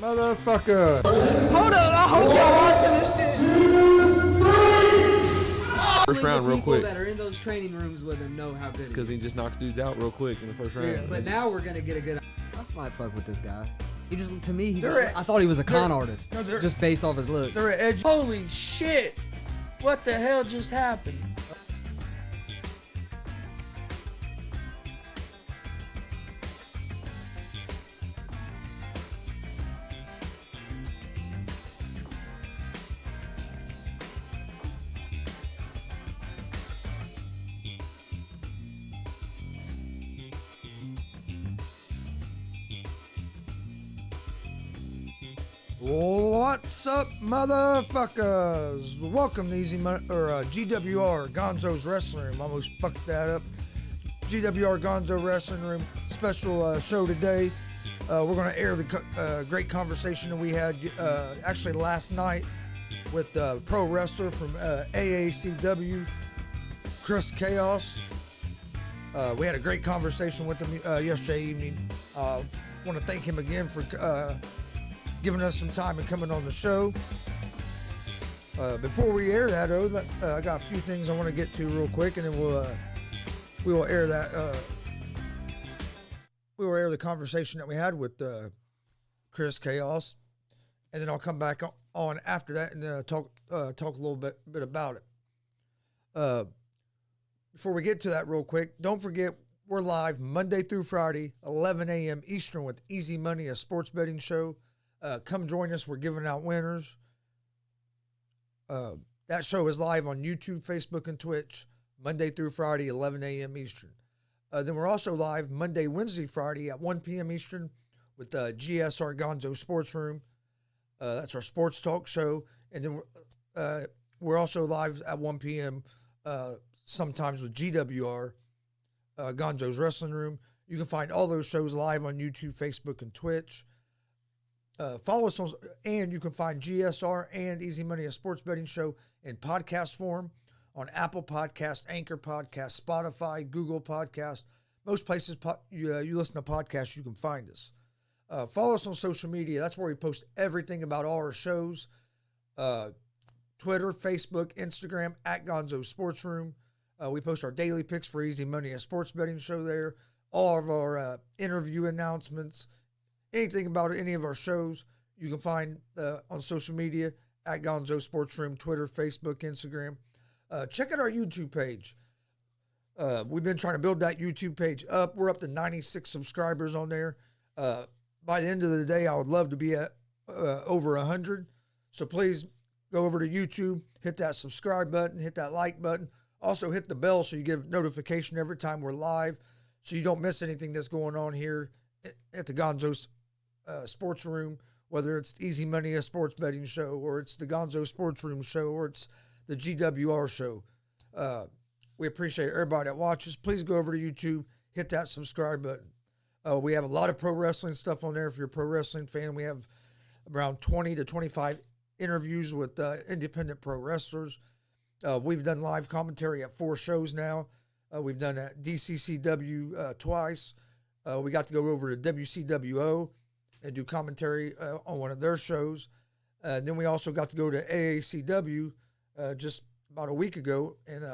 motherfucker? Hold on, I hope y'all watching this shit. First round, real quick. People that are in those training rooms with him know how good Because he just knocks dudes out real quick in the first round. Yeah, but now we're gonna get a good. I might fuck with this guy. He just, to me, I thought he was a con artist, just based off his look. They're at edge. Holy shit! What the hell just happened? What's up, motherfuckers? Welcome to G.W.R. Gonzo's Wrestling Room. Almost fucked that up. G.W.R. Gonzo Wrestling Room special show today. We're going to air the great conversation that we had actually last night with pro wrestler from AACW, Kris Kaos. We had a great conversation with him yesterday evening. Want to thank him again for giving us some time and coming on the show. Before we air that, I got a few things I want to get to real quick, and then we will air that. We will air the conversation that we had with Kris Kaos, and then I'll come back on after that and talk a little bit about it. Before we get to that, real quick, don't forget we're live Monday through Friday, 11 a.m. Eastern with Easy Money, a sports betting show. Come join us. We're giving out winners. That show is live on YouTube, Facebook, and Twitch, Monday through Friday, 11 a.m. Eastern. Then we're also live Monday, Wednesday, Friday at 1 p.m. Eastern with G.W.R. Gonzo Sports Room. That's our sports talk show. And then we're also live at 1 p.m. Sometimes with G.W.R. Gonzo's Wrestling Room. You can find all those shows live on YouTube, Facebook, and Twitch. Follow us on, and you can find GSR and Easy Money, a sports betting show, in podcast form on Apple Podcast, Anchor Podcast, Spotify, Google Podcast. Most places you listen to podcasts, you can find us. Follow us on social media. That's where we post everything about all our shows. Twitter, Facebook, Instagram, at Gonzo Sports Room. We post our daily picks for Easy Money, a sports betting show there. All of our interview announcements. Anything about any of our shows, you can find on social media at Gonzo Sports Room, Twitter, Facebook, Instagram. Check out our YouTube page. We've been trying to build that YouTube page up. We're up to 96 subscribers on there. By the end of the day, I would love to be at over 100. So please go over to YouTube, hit that subscribe button, hit that like button. Also hit the bell so you get a notification every time we're live so you don't miss anything that's going on here at the Gonzo Sports Room, whether it's Easy Money, a sports betting show, or it's the Gonzo Sports Room show, or it's the G.W.R. show. We appreciate everybody that watches. Please go over to YouTube, hit that subscribe button. We have a lot of pro wrestling stuff on there. If you're a pro wrestling fan, we have around 20 to 25 interviews with independent pro wrestlers. We've done live commentary at 4 shows now. We've done at DCCW twice. We got to go over to WCWO and do commentary on one of their shows. Then we also got to go to AACW just about a week ago and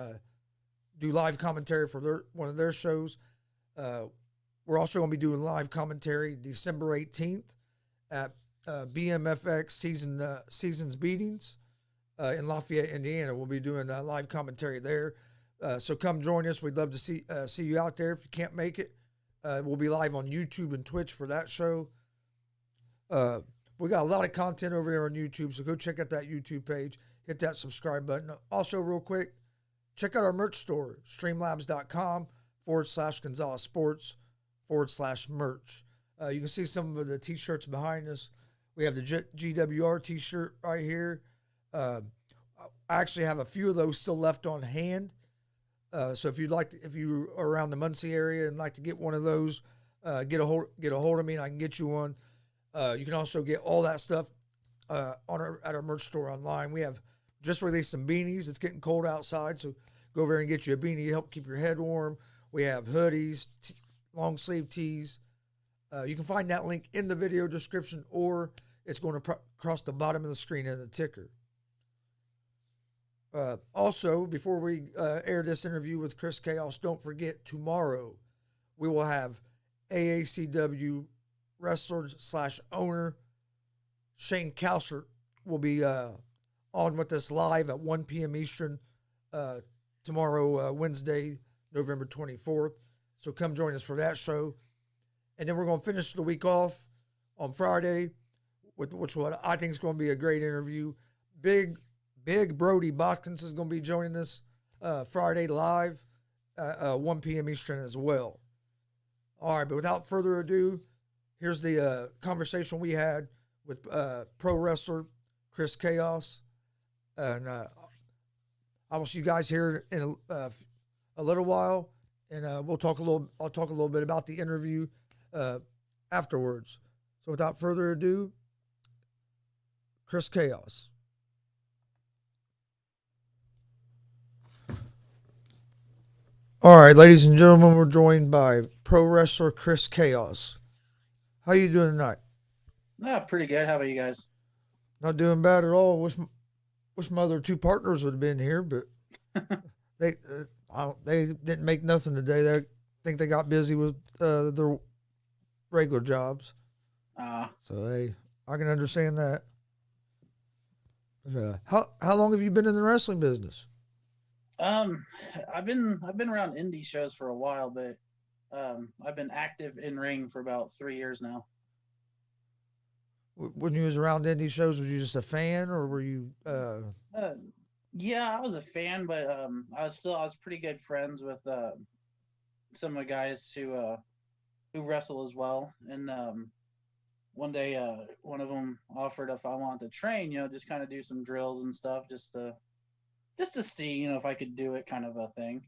do live commentary for one of their shows. We're also going to be doing live commentary December 18th at BMFX Seasons Beatings in Lafayette, Indiana. We'll be doing live commentary there. So come join us. We'd love to see you out there. If you can't make it, we'll be live on YouTube and Twitch for that show. We got a lot of content over there on YouTube, so go check out that YouTube page. Hit that subscribe button. Also, real quick, check out our merch store, streamlabs.com/Gonzalez Sports /merch. You can see some of the t-shirts behind us. We have the GWR t-shirt right here. I actually have a few of those still left on hand. So if you are around the Muncie area and like to get one of those, get a hold of me and I can get you one. You can also get all that stuff at our merch store online. We have just released some beanies. It's getting cold outside, so go over there and get you a beanie to help keep your head warm. We have hoodies, long sleeve tees. You can find that link in the video description, or It's going to cross the bottom of the screen in the ticker. Also, before we air this interview with Kris Kaos, don't forget tomorrow we will have AACW wrestler / owner Shane Kausert will be on with us live at 1 p.m. Eastern tomorrow, Wednesday, November 24th. So come join us for that show. And then we're going to finish the week off on Friday, which I think is going to be a great interview. Big Brody Botkins is going to be joining us Friday live at 1 p.m. Eastern as well. All right, but without further ado, here's the conversation we had with pro wrestler Kris Kaos. And I will see you guys here in a little while, and I'll talk a little bit about the interview afterwards. So without further ado, Kris Kaos. All right, ladies and gentlemen, we're joined by pro wrestler Kris Kaos. How you doing tonight? Pretty good. How about you guys? Not doing bad at all. Wish my other two partners would have been here, but they didn't make nothing today. They think they got busy with their regular jobs. So hey, I can understand that. But, how long have you been in the wrestling business? I've been around indie shows for a while, but I've been active in ring for about 3 years now. When you was around indie shows, was you just a fan, or were you? Yeah, I was a fan, but I was pretty good friends with some of the guys who wrestle as well. And one day, one of them offered if I wanted to train, just kind of do some drills and stuff, just to see, if I could do it, kind of a thing.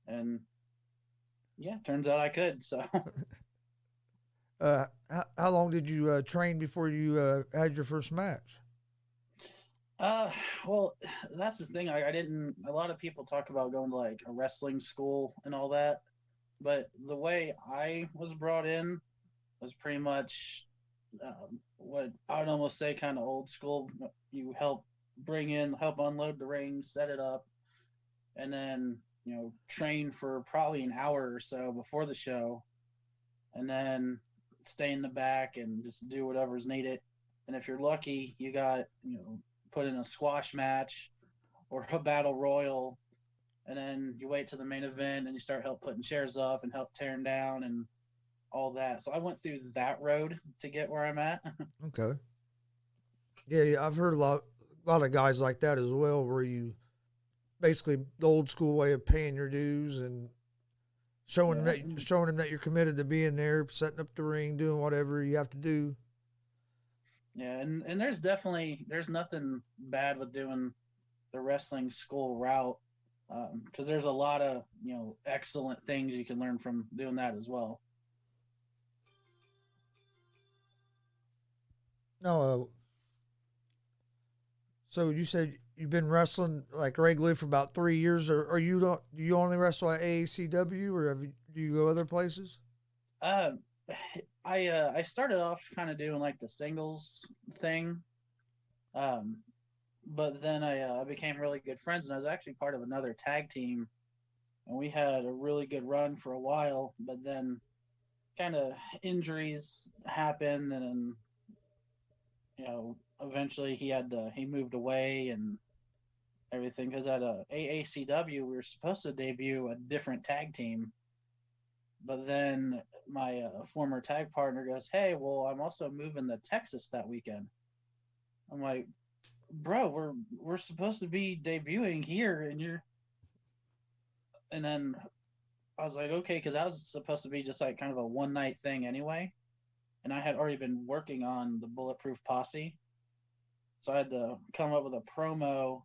And yeah, turns out I could. So. How long did you train before you had your first match? Well, that's the thing. I didn't. A lot of people talk about going to like a wrestling school and all that, but the way I was brought in was pretty much what I would almost say kind of old school. You help unload the ring, set it up, and then train for probably an hour or so before the show, and then stay in the back and just do whatever's needed. And if you're lucky, you got put in a squash match or a battle royal, and then you wait to the main event and you start putting chairs up and help tearing down and all that. So I went through that road to get where I'm at. Okay. Yeah, I've heard a lot of guys like that as well, where you basically the old school way of paying your dues and showing them that you're committed to being there, setting up the ring, doing whatever you have to do. Yeah, and there's nothing bad with doing the wrestling school route, because there's a lot of excellent things you can learn from doing that as well. No, so you said you've been wrestling like regularly for about 3 years, or do you only wrestle at AACW, or do you go other places? I started off kind of doing like the singles thing, but then I became really good friends, and I was actually part of another tag team, and we had a really good run for a while. But then, kind of injuries happened, and eventually he moved away and everything, because at AACW we were supposed to debut a different tag team, but then my former tag partner goes, "Hey, well, I'm also moving to Texas that weekend." I'm like, "Bro, we're supposed to be debuting here, and then I was like, "Okay," because I was supposed to be just like kind of a one night thing anyway, and I had already been working on the Bulletproof Posse, so I had to come up with a promo,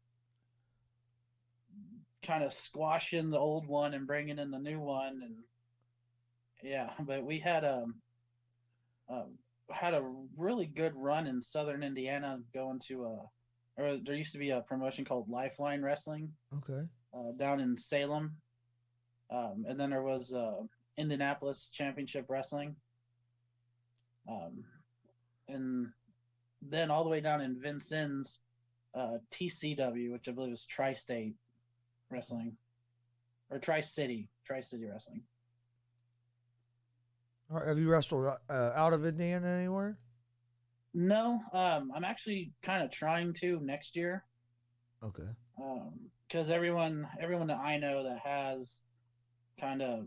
kind of squashing the old one and bringing in the new one. And yeah, but we had a really good run in Southern Indiana, going to there used to be a promotion called Lifeline Wrestling. Okay. Down in Salem, and then there was Indianapolis Championship Wrestling, and then all the way down in Vincennes, TCW, which I believe is Tri-State Wrestling, or Tri-City Wrestling. Have you wrestled out of Indiana anywhere? No, I'm actually kind of trying to next year. Okay. Because everyone that I know that has kind of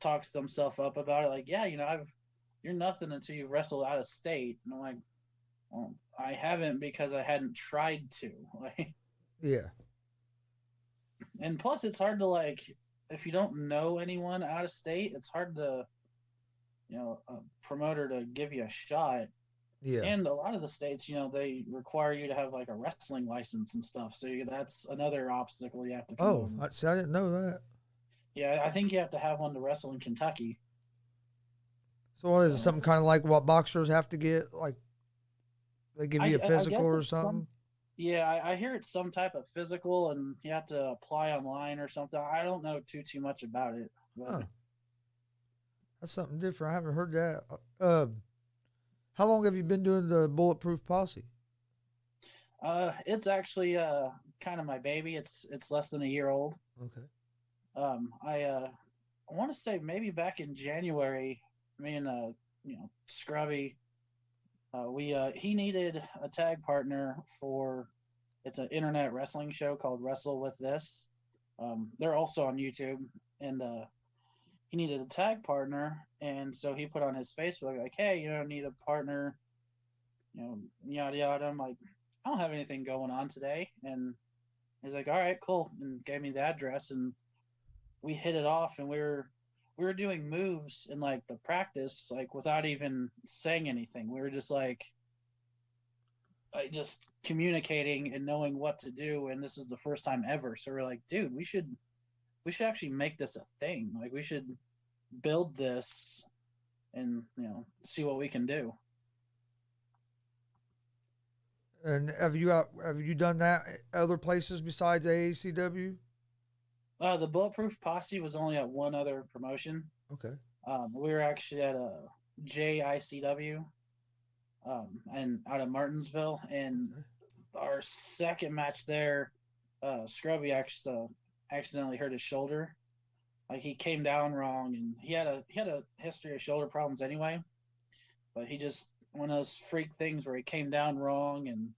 talks themselves up about it, like, yeah, you're nothing until you wrestle out of state. And I'm like, well, I haven't because I hadn't tried to. Like, yeah. And plus, it's hard to, like, if you don't know anyone out of state, it's hard to, a promoter to give you a shot. Yeah. And a lot of the states, they require you to have like a wrestling license and stuff. So that's another obstacle you have to come over. See, I didn't know that. Yeah, I think you have to have one to wrestle in Kentucky. So what is it, something kind of like what boxers have to get? Like they give you a physical or something? I hear it's some type of physical and you have to apply online or something. I don't know too much about it. Huh. That's something different. I haven't heard that. How long have you been doing the Bulletproof Posse? It's actually kind of my baby. It's less than a year old. Okay. I want to say maybe back in January, me and Scrubby, he needed a tag partner for it's an internet wrestling show called Wrestle With This. They're also on YouTube, and he needed a tag partner, and so he put on his Facebook like, hey, need a partner, yada yada. I'm like, I don't have anything going on today, and he's like, all right, cool, and gave me the address, and we hit it off, and we were doing moves in like the practice, like without even saying anything. We were just like just communicating and knowing what to do, and this is the first time ever. So we're like, dude, we should actually make this a thing. Like we should build this and see what we can do. And have you done that other places besides AACW? The Bulletproof Posse was only at one other promotion. Okay. We were actually at a JICW, and out of Martinsville, and our second match there, Scrubby actually accidentally hurt his shoulder. Like he came down wrong, and he had a history of shoulder problems anyway. But he just one of those freak things where he came down wrong, and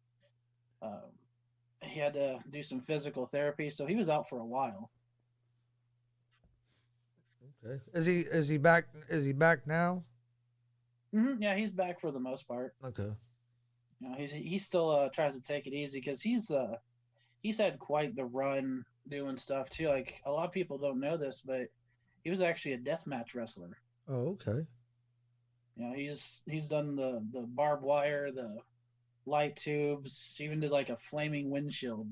he had to do some physical therapy, so he was out for a while. Okay. Is he back? Is he back now? Mm-hmm. Yeah, he's back for the most part. Okay. He still tries to take it easy because he's had quite the run doing stuff too. Like a lot of people don't know this, but he was actually a deathmatch wrestler. Oh, okay. He's done the barbed wire, the light tubes, even did like a flaming windshield.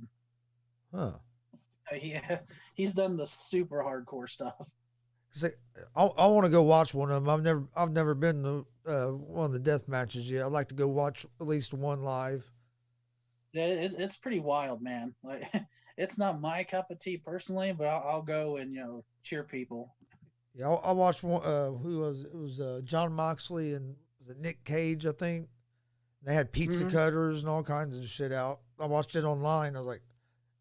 Huh. He's done the super hardcore stuff. I want to go watch one of them. I've never been to one of the death matches yet. I'd like to go watch at least one live. Yeah, it's pretty wild, man. Like it's not my cup of tea personally, but I'll go and cheer people. Yeah, I watched one. Who was it? It was John Moxley and was it Nick Cage? I think they had pizza cutters and all kinds of shit out. I watched it online. I was like,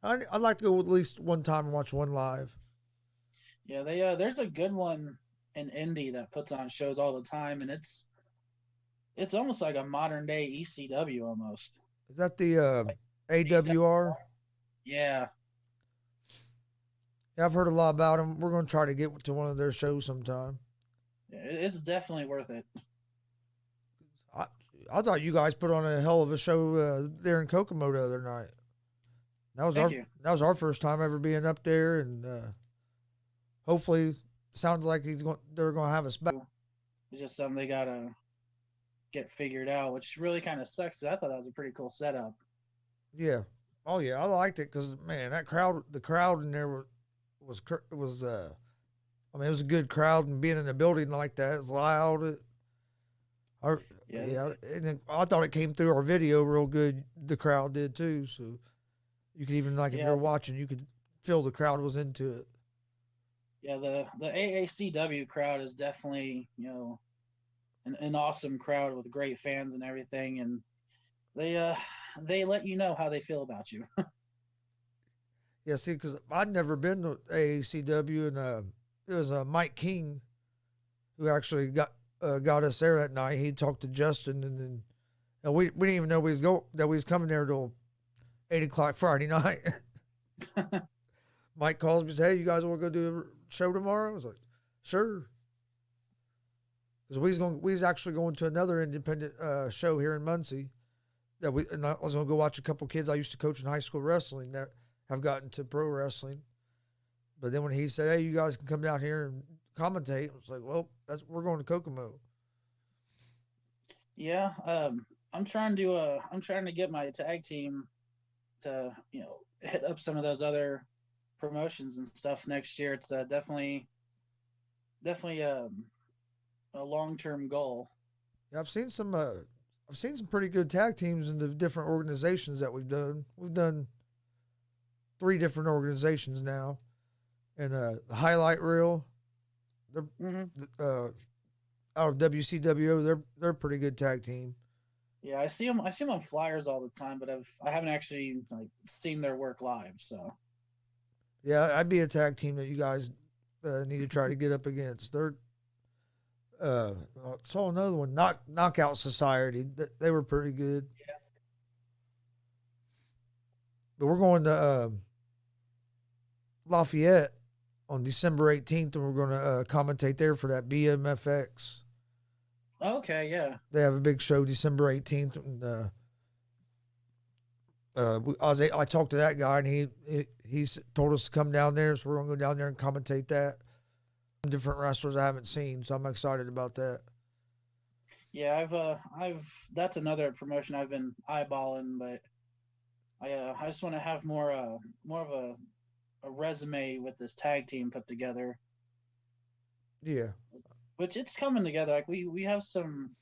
I'd like to go at least one time and watch one live. Yeah, there's a good one in Indy that puts on shows all the time, and it's almost like a modern day ECW almost. Is that the AWR? Yeah. Yeah, I've heard a lot about them. We're going to try to get to one of their shows sometime. Yeah, it's definitely worth it. I thought you guys put on a hell of a show there in Kokomo the other night. That was our first time ever being up there, and hopefully, sounds like they're going to have us back. It's just something they got to get figured out, which really kind of sucks. I thought that was a pretty cool setup. Yeah. Oh yeah, I liked it because man, the crowd in there was it was a good crowd, and being in a building like that is loud. And I thought it came through our video real good. The crowd did too, so you could even if you're watching, you could feel the crowd was into it. Yeah, the AACW crowd is definitely an awesome crowd with great fans and everything, and they let you know how they feel about you. Yeah, see, because I'd never been to AACW, and it was Mike King who actually got us there that night. He talked to Justin, and then we didn't even know that we was coming there till 8 o'clock Friday night. Mike calls me and says, "Hey, you guys want to go do a show tomorrow?" I was like, "Sure." Because we was actually going to another independent show here in Muncie and I was going to go watch a couple kids I used to coach in high school wrestling that have gotten to pro wrestling. But then when he said, "Hey, you guys can come down here and commentate," I was like, "Well, we're going to Kokomo." Yeah, I'm trying to get my tag team to hit up some of those other promotions and stuff next year. It's definitely a long-term goal. Yeah, I've seen some pretty good tag teams in the different organizations that we've done. We've done 3 different organizations now, and the highlight reel, they're out of WCWO. They're a pretty good tag team. Yeah, I see them on flyers all the time, but I haven't actually seen their work live. So yeah, I'd be a tag team that you guys need to try to get up against. They're saw another one, Knockout Society. They were pretty good. Yeah. But we're going to Lafayette on December 18th, and we're going to commentate there for that BMFX. Okay, yeah. They have a big show December 18th, and I talked to that guy, and he told us to come down there, so we're going to go down there and commentate that. Different wrestlers I haven't seen, so I'm excited about that. Yeah, I've that's another promotion I've been eyeballing, but I just want to have more of a resume with this tag team put together. Yeah, which it's coming together. Like we have some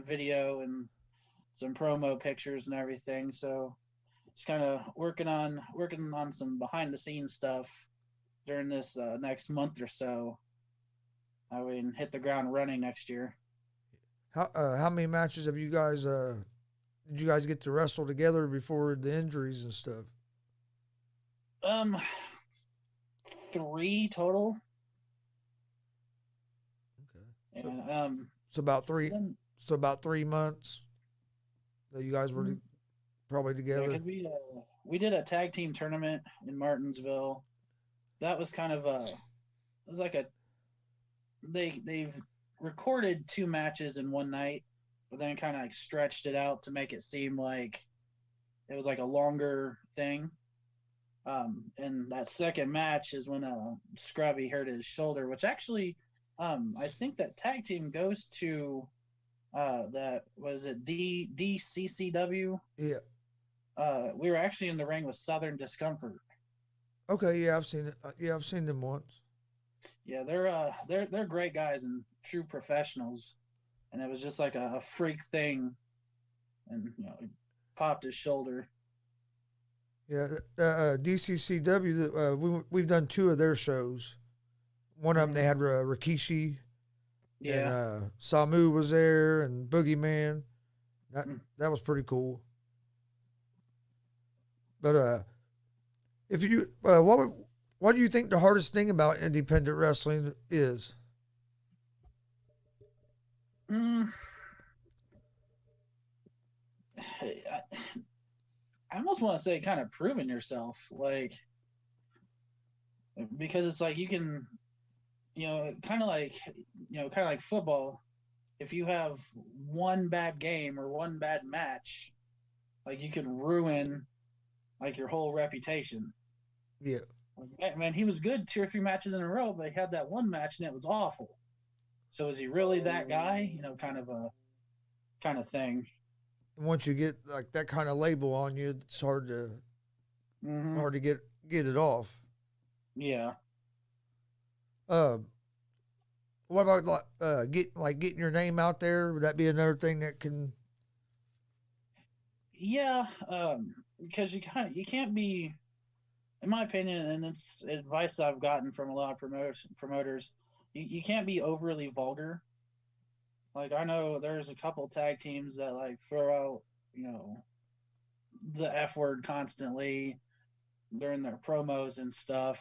video and some promo pictures and everything, so it's kind of working on some behind the scenes stuff during this next month or so. I mean, hit the ground running next year. How many matches have you guys did you guys get to wrestle together before the injuries and stuff? 3 total. Okay. And so about 3 months that you guys were probably together. Yeah, we did a tag team tournament in Martinsville. That was kind of it was like they've recorded 2 matches in one night, but then kind of stretched it out to make it seem like it was like a longer thing. And that second match is when Scrubby hurt his shoulder, which actually I think that tag team goes to that was it DCCW. Yeah. We were actually in the ring with Southern Discomfort. Okay, yeah, I've seen it. Yeah, I've seen them once. Yeah, they're great guys and true professionals, and it was just like a freak thing, and he popped his shoulder. Yeah, DCCW. We've done 2 of their shows. One of them they had Rikishi, and Samu was there, and Boogeyman. That was pretty cool. But if you what do you think the hardest thing about independent wrestling is? I almost want to say kind of proving yourself, because it's like you can, kind of like football. If you have one bad game or one bad match, you can ruin your whole reputation. Yeah. Man, he was good 2 or 3 matches in a row, but he had that one match and it was awful. So is he really that guy? Kind of thing. Once you get that kind of label on you, it's hard to get it off. Yeah. What about getting your name out there? Would that be another thing that can? Yeah, because you can't be, in my opinion, and it's advice I've gotten from a lot of promoters. You can't be overly vulgar. Like I know there's a couple tag teams that like throw out, the F word constantly during their promos and stuff.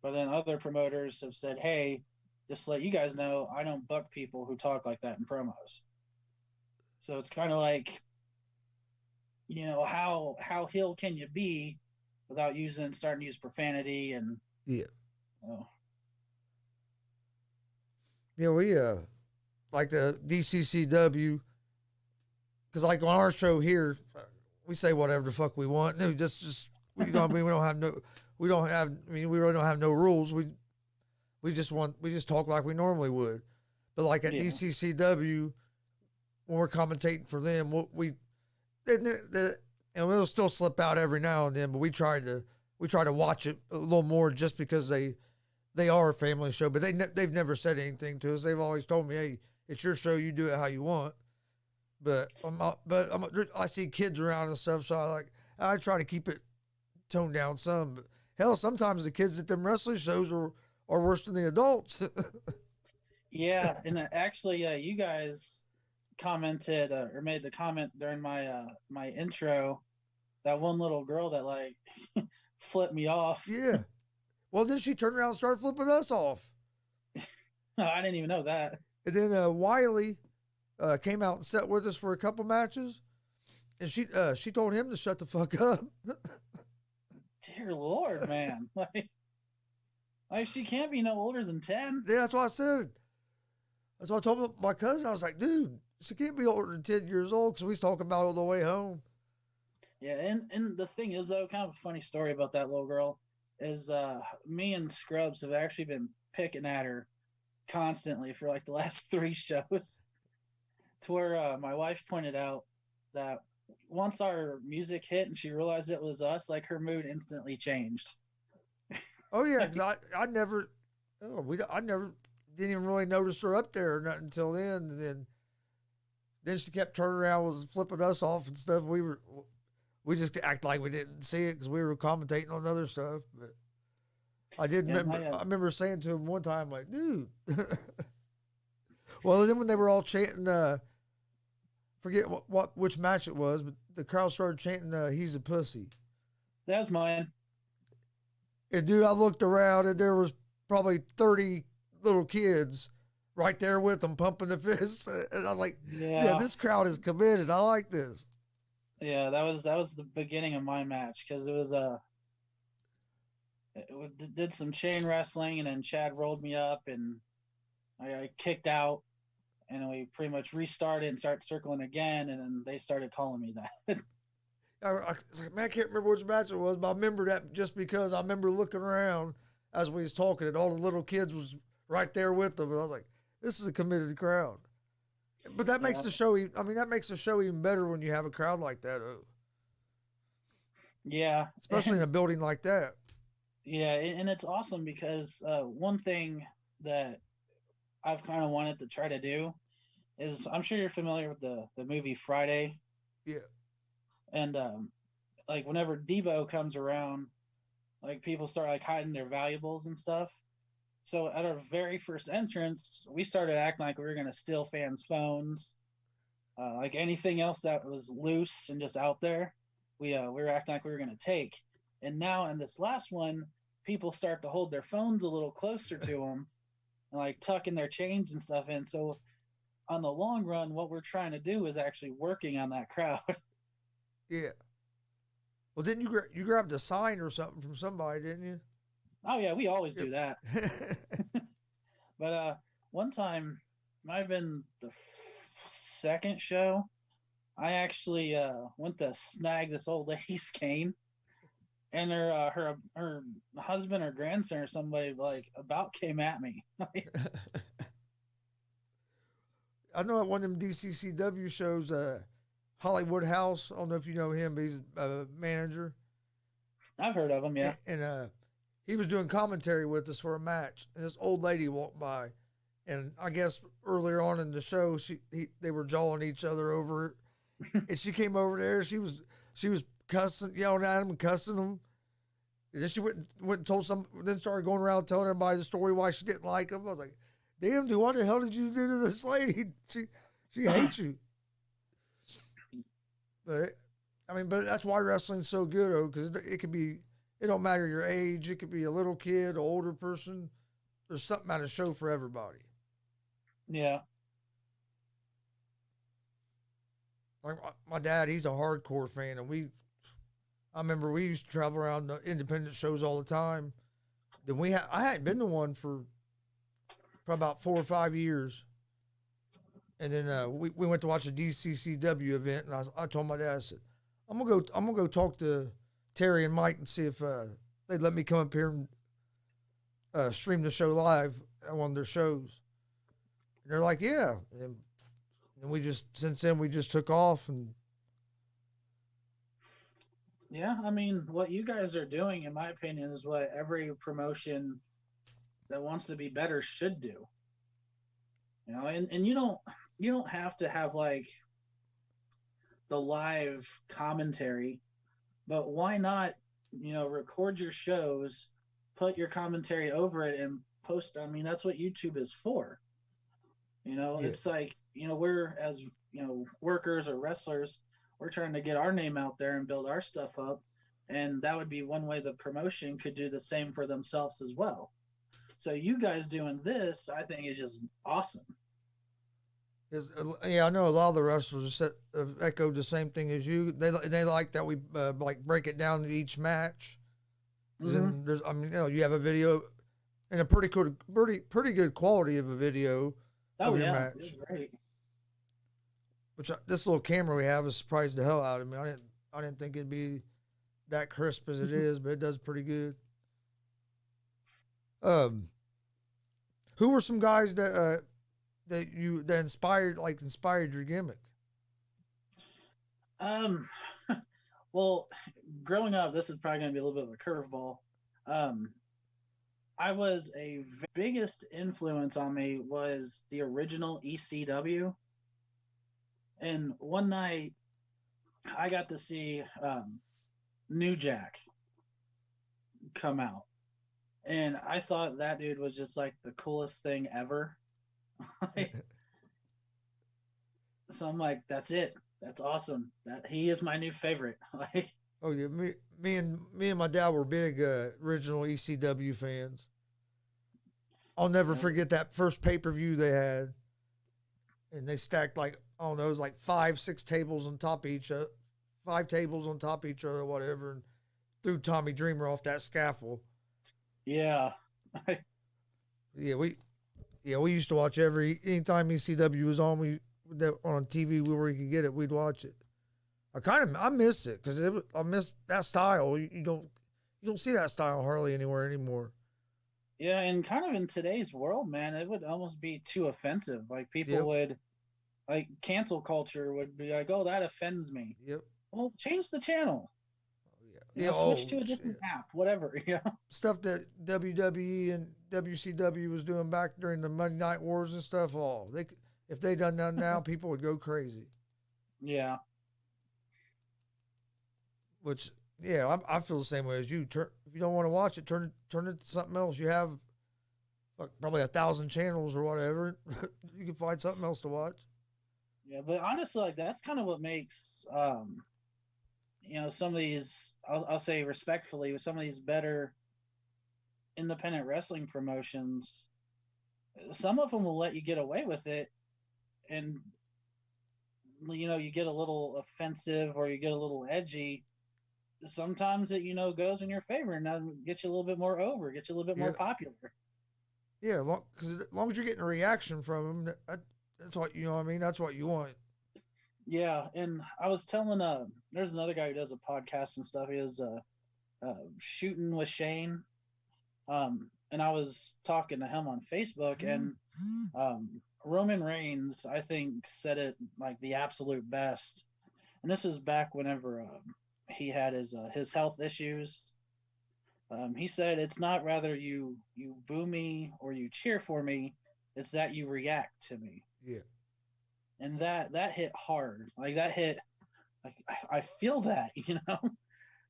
But then other promoters have said, "Hey, just to let you guys know, I don't book people who talk like that in promos." So it's kind of like, how heel can you be without starting to use profanity and Yeah. oh. Yeah, we like the DCCW, because like on our show here, we say whatever the fuck we want. No, just we don't. I mean, we don't have no. We don't have. I mean, we really don't have no rules. We just talk like we normally would. But like at DCCW, when we're commentating for them, and we'll still slip out every now and then. But we try to watch it a little more just because they are a family show. But they've never said anything to us. They've always told me, "Hey, it's your show. You do it how you want." But I see kids around and stuff, so I try to keep it toned down some. But hell, sometimes the kids at them wrestling shows are worse than the adults. Yeah, and actually, you guys commented or made the comment during my intro, that one little girl that like flipped me off. Yeah. Well, then she turned around and started flipping us off. No, I didn't even know that. And then Wiley came out and sat with us for a couple matches, and she told him to shut the fuck up. Dear Lord, man! Like she can't be no older than 10. Yeah, that's what I said. That's what I told my cousin. I was like, dude, she can't be older than 10 years old, because we was talking about it on the way home. Yeah, and the thing is, though, kind of a funny story about that little girl is me and Scrubs have actually been picking at her constantly for like the last 3 shows, to where my wife pointed out that once our music hit and she realized it was us, like her mood instantly changed. Oh yeah, because I never didn't even really notice her up there or nothing until then. And then she kept turning around, was flipping us off and stuff. We just act like we didn't see it because we were commentating on other stuff. But I did remember. I remember saying to him one time, like, dude. Well, then when they were all chanting, forget which match it was, but the crowd started chanting, "He's a pussy." That was mine. And dude, I looked around and there was probably 30 little kids right there with them pumping the fists. And I was like, yeah, this crowd is committed. I like this. Yeah, that was the beginning of my match, because it was did some chain wrestling, and then Chad rolled me up and I kicked out, and we pretty much restarted and started circling again, and then they started calling me that. I was like, man, I can't remember which match it was, but I remember that just because I remember looking around as we was talking, and all the little kids was right there with them, and I was like, this is a committed crowd. But that makes the show. I mean, that makes the show even better when you have a crowd like that. Yeah, especially in a building like that. Yeah, and it's awesome because one thing that I've kind of wanted to try to do is, I'm sure you're familiar with the movie Friday. Yeah. And like whenever Debo comes around, like people start like hiding their valuables and stuff. So at our very first entrance, we started acting like we were gonna steal fans' phones, like anything else that was loose and just out there. We were acting like we were gonna take. And now in this last one, people start to hold their phones a little closer to them, and like tucking their chains and stuff in. So on the long run, what we're trying to do is actually working on that crowd. Yeah. Well, didn't you grabbed a sign or something from somebody, didn't you? Oh yeah, we always do that. But one time, might have been the second show, I actually went to snag this old lady's cane, and her husband or grandson or somebody like about came at me. I know at one of them DCCW shows, Hollywood House. I don't know if you know him, but he's a manager. I've heard of him, yeah. And he was doing commentary with us for a match, and this old lady walked by, and I guess earlier on in the show, they were jawing each other over, and she came over there. She was cussing, yelling at him and cussing him. And then she went and told then started going around telling everybody the story why she didn't like him. I was like, damn, dude, what the hell did you do to this lady? She hates you. But I mean, but that's why wrestling's so good, though, because it could be. It don't matter your age. It could be a little kid, an older person. There's something on a show for everybody. Yeah. Like my dad, he's a hardcore fan, and I remember we used to travel around the independent shows all the time. Then I hadn't been to one for probably about 4 or 5 years, and then we went to watch a DCCW event, and I told my dad, I said, I'm gonna go talk to Terry and Mike and see if they'd let me come up here and stream the show live at one of their shows. And they're like, yeah. And since then we just took off. And yeah, I mean, what you guys are doing, in my opinion, is what every promotion that wants to be better should do. You know, and you don't have to have like the live commentary, but why not, record your shows, put your commentary over it, and post. I mean, that's what YouTube is for. It's like, we're, as workers or wrestlers, we're trying to get our name out there and build our stuff up, and that would be one way the promotion could do the same for themselves as well. So you guys doing this, I think, is just awesome. Yeah, I know a lot of the wrestlers have echoed the same thing as you. They like that we like break it down to each match. Mm-hmm. There's, I mean, you have a video and a pretty good quality of a video of your match. It's great. Which this little camera we have has surprised the hell out of me. I didn't think it'd be that crisp as it is, but it does pretty good. Who were some guys that inspired your gimmick? Well, growing up, this is probably going to be a little bit of a curveball. I was biggest influence on me was the original ECW. And one night I got to see New Jack come out. And I thought that dude was just like the coolest thing ever. So I'm like, that's it. That's awesome. That he is my new favorite. Oh yeah, me and my dad were big original ECW fans. I'll never forget that first pay-per-view they had, and they stacked like, I don't know, it was like 5-6 tables on top of each other, 5 tables on top of each other, or whatever, and threw Tommy Dreamer off that scaffold. Yeah. We used to watch anytime ECW was on, on TV where we could get it, we'd watch it. I miss it because I miss that style. You don't see that style hardly anywhere anymore. Yeah, and kind of in today's world, man, it would almost be too offensive. Like people would, like cancel culture would be like, oh, that offends me. Yep. Well, change the channel. Switch to a different app, whatever. Yeah. Stuff that WWE and WCW was doing back during the Monday Night Wars and stuff. If they done that now, people would go crazy. Yeah. Which, I feel the same way as you. If you don't want to watch it, turn it to something else. You have probably 1,000 channels or whatever. You can find something else to watch. Yeah, but honestly, like that's kind of what makes some of these, I'll say respectfully, with some of these better independent wrestling promotions, some of them will let you get away with it, and you get a little offensive or you get a little edgy. Sometimes it goes in your favor and now gets you a little bit more over, gets you a little bit more popular. Yeah, because as long as you're getting a reaction from them, that's what that's what you want. Yeah, and I was telling there's another guy who does a podcast and stuff. He is Shooting with Shane, and I was talking to him on Facebook, and Roman Reigns, I think, said it like the absolute best. And this is back whenever he had his health issues. He said, "It's not rather you boo me or you cheer for me; it's that you react to me." Yeah. And that hit hard. Like that hit, like I feel that,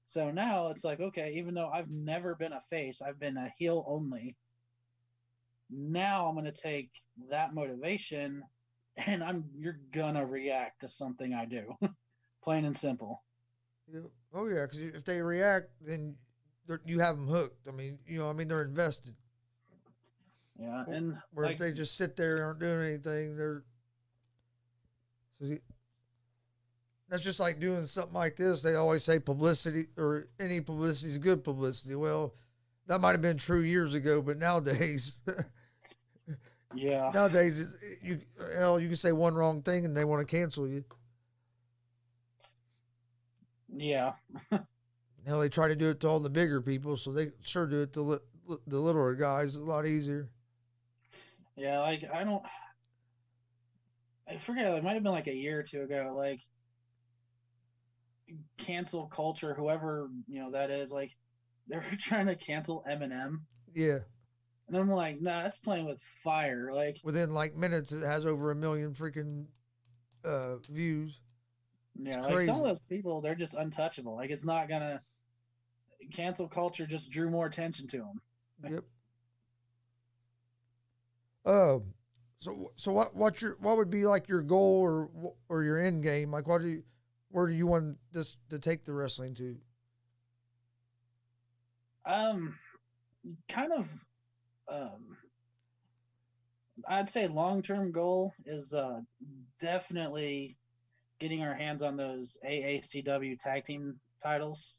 So now it's like, okay, even though I've never been a face, I've been a heel only. Now I'm gonna take that motivation, and you're gonna react to something I do, plain and simple. Yeah. Oh yeah, because if they react, then you have them hooked. I mean, they're invested. Yeah, and Where if they just sit there and aren't doing anything, that's just like doing something like this. They always say publicity or any publicity is good publicity. Well, that might have been true years ago, but nowadays, yeah, nowadays you can say one wrong thing and they want to cancel you. yeah, They try to do it to all the bigger people, so they sure do it to the littler guys a lot easier. yeah. Like I forget. It might have been like a year or two ago. Like cancel culture, whoever that is. Like they were trying to cancel Eminem. Yeah. And I'm like, nah, that's playing with fire. Like within like minutes, it has over 1 million freaking views. Yeah, like some of those people, they're just untouchable. Like it's not gonna cancel culture just drew more attention to them. Yep. So what would be like your goal or your end game? Like where do you want this to take the wrestling to? Kind of. I'd say long-term goal is definitely getting our hands on those AACW tag team titles.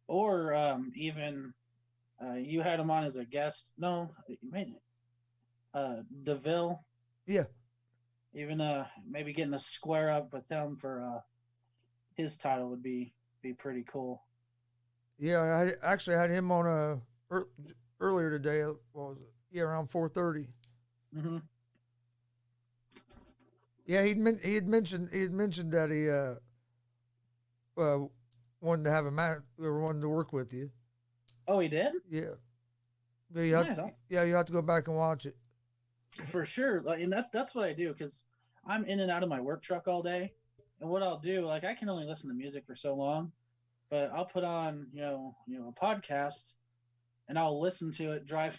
Or even you had him on as a guest. No, DeVille. Yeah. Even maybe getting a square up with him for his title would be pretty cool. Yeah, I actually had him on earlier today. What was it? Yeah, around 4:30. Mm-hmm. Yeah, he had mentioned that he wanted to have a match or wanted to work with you. Oh, he did? Yeah. But you have to go back and watch it. For sure. Like, and that's what I do because I'm in and out of my work truck all day. And what I'll do, like I can only listen to music for so long, but I'll put on, a podcast and I'll listen to it driving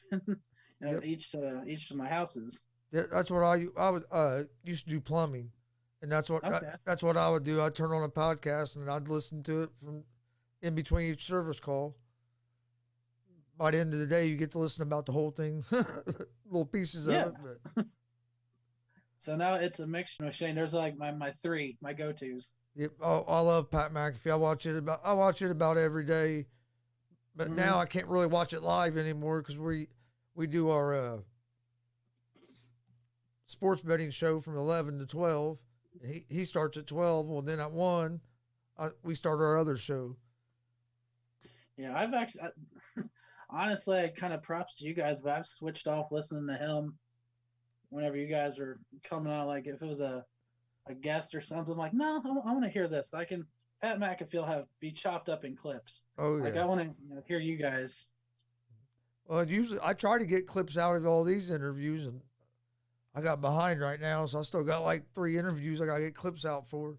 Yep. each to my houses. Yeah, that's what I would used to do plumbing, and that's what I would do. I'd turn on a podcast and I'd listen to it from in between each service call. By the end of the day, you get to listen about the whole thing, little pieces of it. But so now it's a mixture. Shane, there's like my my go-tos. Yep. Oh, I love Pat McAfee. I watch it about every day, but now I can't really watch it live anymore because we do our sports betting show from 11 to 12. He starts at 12. Well, then at 1, we start our other show. Yeah, I've actually, honestly, kind of props to you guys, but I've switched off listening to him whenever you guys are coming on. Like if it was a guest or something, like no, I want to hear this. Pat McAfee will be chopped up in clips. Oh yeah. Like I want to hear you guys. Well, usually I try to get clips out of all these interviews, and I got behind right now, so I still got like 3 interviews I got to get clips out for.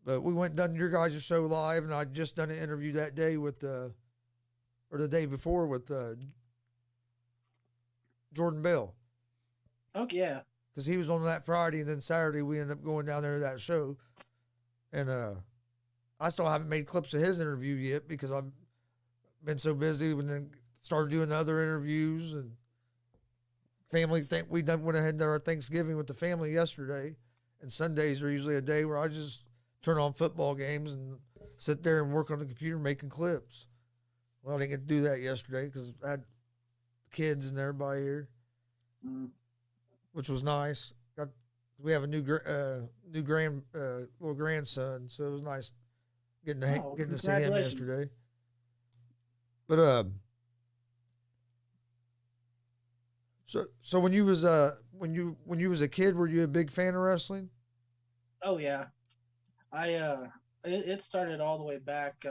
But we went and done your guys' show live, and I just done an interview that day with, or the day before with Jordan Bell. Okay, yeah. Because he was on that Friday, and then Saturday we ended up going down there to that show. And I still haven't made clips of his interview yet because I've been so busy, and then started doing other interviews and family thing. We went ahead and did our Thanksgiving with the family yesterday, and Sundays are usually a day where I just turn on football games and sit there and work on the computer making clips. Well, I didn't get to do that yesterday because I had kids and everybody here, which was nice. We have a new little grandson, so it was nice getting to see him yesterday. But so when you was a kid, were you a big fan of wrestling? Oh yeah, it started all the way back.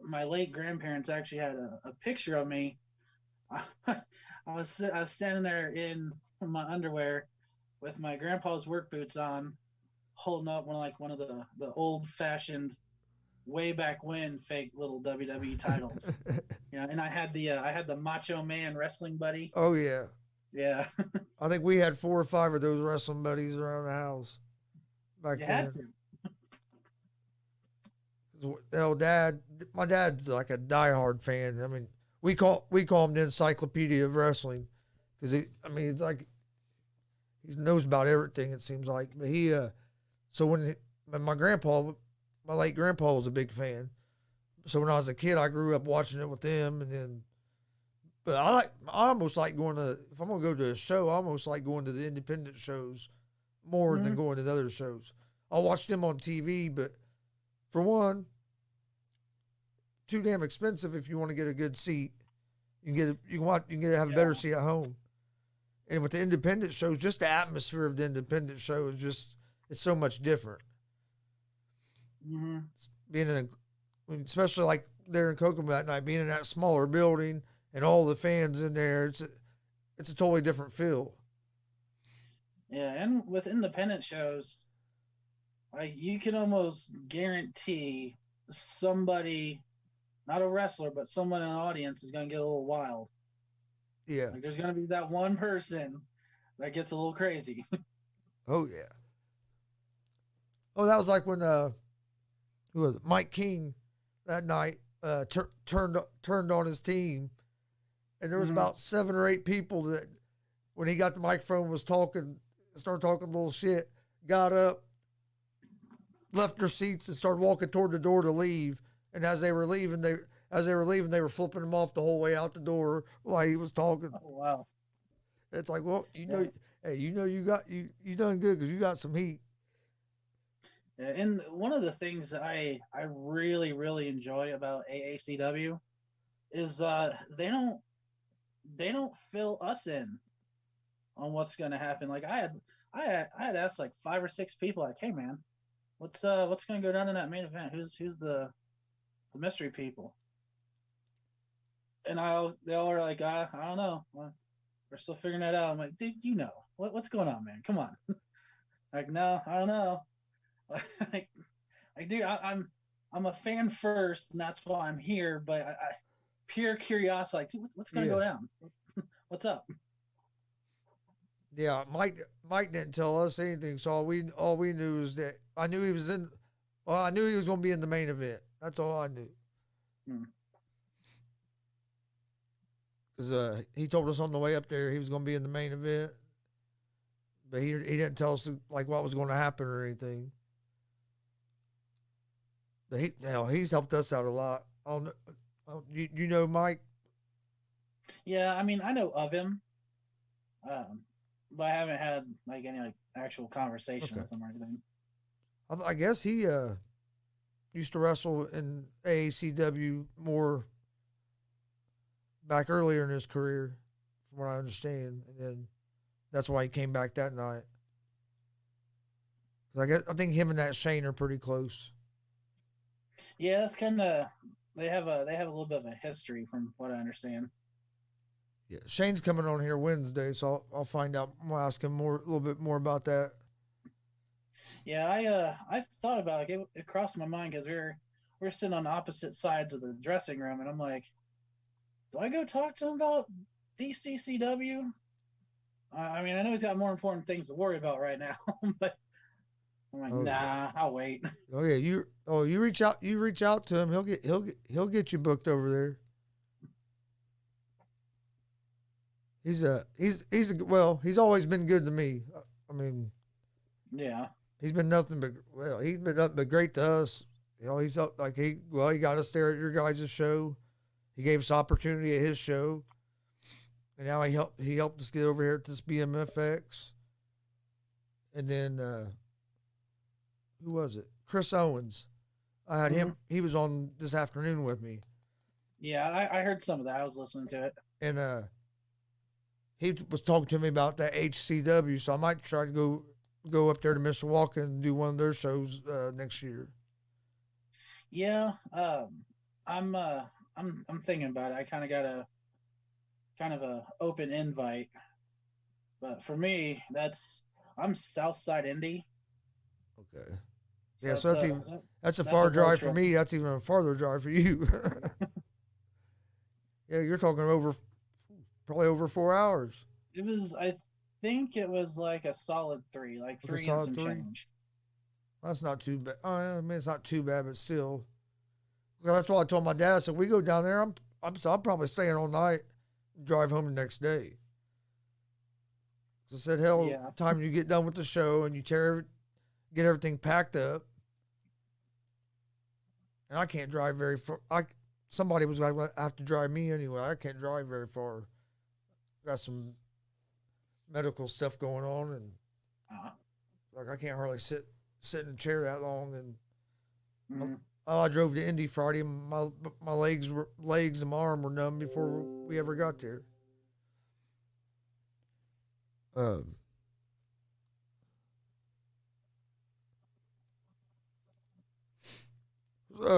My late grandparents actually had a picture of me. I was standing there in my underwear with my grandpa's work boots on, holding up one of the old fashioned way back when fake little WWE titles. Yeah, and I had the Macho Man wrestling buddy. Oh yeah. Yeah. I think we had 4 or 5 of those wrestling buddies around the house back You then. had to. Hell, my dad's like a diehard fan. I mean, we call him the encyclopedia of wrestling because it's like he knows about everything. It seems like, but so when my late grandpa was a big fan. So when I was a kid, I grew up watching it with them, and then. But I almost like going to, if I'm gonna go to a show, I almost like going to the independent shows more than going to the other shows. I'll watch them on TV, but for one, too damn expensive if you want to get a good seat. You can have a better seat at home. And with the independent shows, just the atmosphere of the independent show is it's so much different. Mm-hmm. Especially like there in Kokomo that night, being in that smaller building and all the fans in there, it's a totally different feel. Yeah, and with independent shows, like you can almost guarantee somebody, not a wrestler, but someone in the audience is going to get a little wild. Yeah. Like there's going to be that one person that gets a little crazy. Oh yeah. Oh, that was like when who was it? Mike King that night turned on his team, and there was about 7 or 8 people that when he got the microphone started talking a little shit, got up, left their seats, and started walking toward the door to leave. And as they were leaving, they were flipping him off the whole way out the door while he was talking. Oh wow! And it's like, well, you done good because you got some heat. Yeah, and one of the things that I really really enjoy about AACW is they don't fill us in on what's going to happen. Like I had asked like 5 or 6 people, like, hey man, what's going to go down in that main event? Who's the mystery people? And they all are like, I don't know. We're still figuring that out. I'm like, dude, you know what's going on, man? Come on. Like, no, I don't know. like, dude, I'm a fan first, and that's why I'm here. But I pure curiosity, like, dude, what's going to go down? What's up? Yeah, Mike didn't tell us anything, so all we knew is that I knew he was going to be in the main event. That's all I knew. Because he told us on the way up there he was going to be in the main event, but he didn't tell us like what was going to happen or anything. But he's helped us out a lot. You know Mike? Yeah, I mean I know of him, but I haven't had like any like actual conversation with him or anything. I guess he used to wrestle in AACW more back earlier in his career, from what I understand, and then that's why he came back that night. Cause I think him and that Shane are pretty close. Yeah, that's kind of they have a little bit of a history from what I understand. Yeah, Shane's coming on here Wednesday, so I'll find out. I'll ask him a little bit more about that. Yeah, I thought about it. It crossed my mind because we're sitting on opposite sides of the dressing room, and I'm like, do I go talk to him about DCCW? I mean, I know he's got more important things to worry about right now, but I'm like, nah, I'll wait. Oh yeah, you reach out to him. He'll get you booked over there. He's always been good to me. I mean, yeah, he's been nothing but great to us. You know, he got us there at your guys' show. He gave us opportunity at his show, and now he helped us get over here at this BMFX. And then who was it? Chris Owens. I had him. He was on this afternoon with me. Yeah, I heard some of that. I was listening to it, and he was talking to me about that HCW. So I might try to go up there to Mishawaka and do one of their shows next year. Yeah, I'm thinking about it. I kind of got a open invite, but for me, I'm Southside Indie. Okay. Yeah, So so that's a far drive for me. That's even a farther drive for you. Yeah, you're talking probably over 4 hours. It was, I think it was like a solid 3, like Okay, 3 and solid some 3. change. That's not too bad. I mean, it's not too bad, but still. Well, that's what I told my dad. I said, we go down there. I'm probably staying all night, drive home the next day. So I said, hell, Yeah. time you get done with the show and you get everything packed up. And I can't drive very far. Somebody was like, well, I have to drive me anyway. I can't drive very far. Got some medical stuff going on, and like I can't hardly sit in a chair that long. And I drove to Indy Friday. My legs and my arm were numb before we ever got there.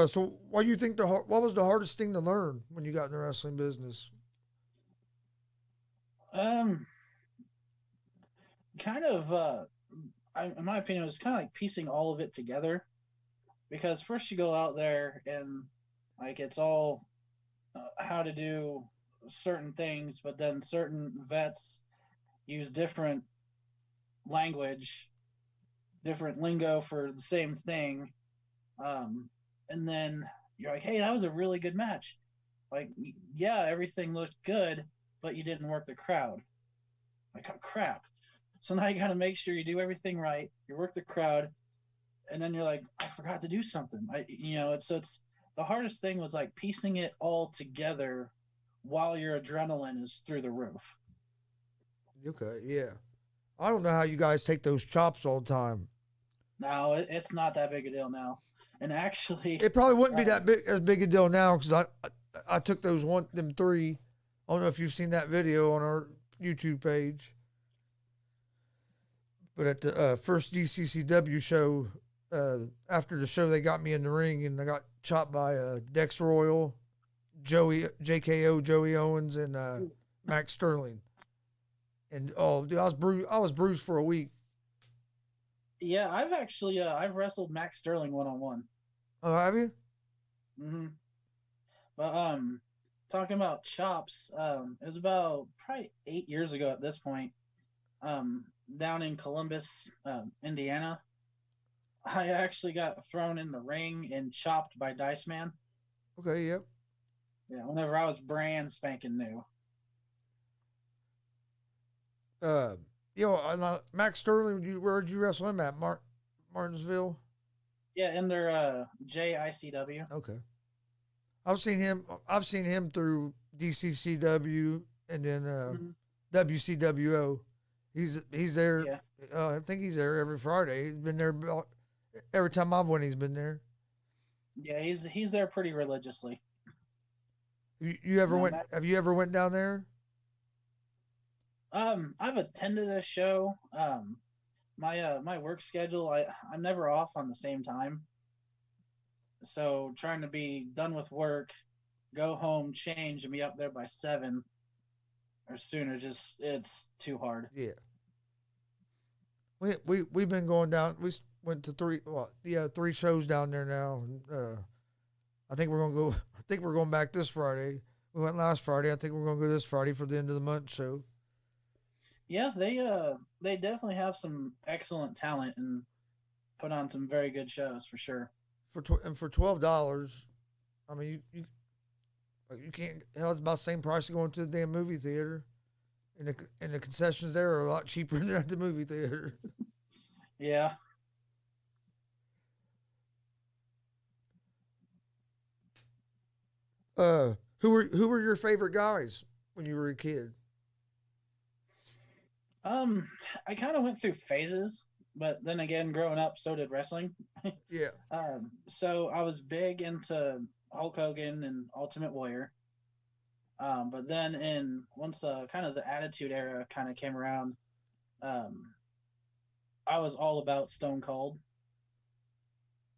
So what do you think what was the hardest thing to learn when you got in the wrestling business? Kind of, in my opinion, it was kind of like piecing all of it together, because first you go out there and like it's all how to do certain things, but then certain vets use different language, different lingo for the same thing. And then you're like, hey, that was a really good match. Like, yeah, everything looked good, but you didn't work the crowd. Like, oh, crap. So now you got to make sure you do everything right. You work the crowd, and then you're like, I forgot to do something. It's the hardest thing was like piecing it all together while your adrenaline is through the roof. Okay, yeah. I don't know how you guys take those chops all the time. No, it's not that big a deal now. And actually, it probably wouldn't be as big a deal now because I took them 3. I don't know if you've seen that video on our YouTube page, but at the first DCCW show, after the show, they got me in the ring and I got chopped by Dex Royal, JKO, Joey Owens, and Max Sterling. And oh, dude, I was bruised for a week. Yeah, I've actually I've wrestled Max Sterling 1-on-1. Oh, have you? Mm-hmm. But talking about chops, it was about probably 8 years ago at this point. Down in Columbus, Indiana, I actually got thrown in the ring and chopped by Dice Man. Okay, yep. Yeah, whenever I was brand spanking new. Max Sterling, where'd you wrestle him at? Martinsville? Yeah, in their JICW. Okay. I've seen him through DCCW and then WCWO. He's there. Yeah. I think he's there every Friday. He's been there every time I've went. He's been there. Yeah, he's there pretty religiously. You ever went? Have you ever went down there? I've attended a show. My work schedule, I'm never off on the same time. So trying to be done with work, go home, change, and be up there by 7 or sooner, it's too hard. Yeah. We've been going down. We went to 3 shows down there now. I think we're going back this Friday. We went last Friday. I think we're gonna go this Friday for the end of the month show. Yeah, they definitely have some excellent talent and put on some very good shows for sure. For $12, I mean you can't. Hell, it's about the same price as going to the damn movie theater, and the concessions there are a lot cheaper than at the movie theater. Yeah. Who were your favorite guys when you were a kid? I kind of went through phases, but then again, growing up, so did wrestling. Yeah. So I was big into Hulk Hogan and Ultimate Warrior. But then once kind of the Attitude Era kind of came around, I was all about Stone Cold.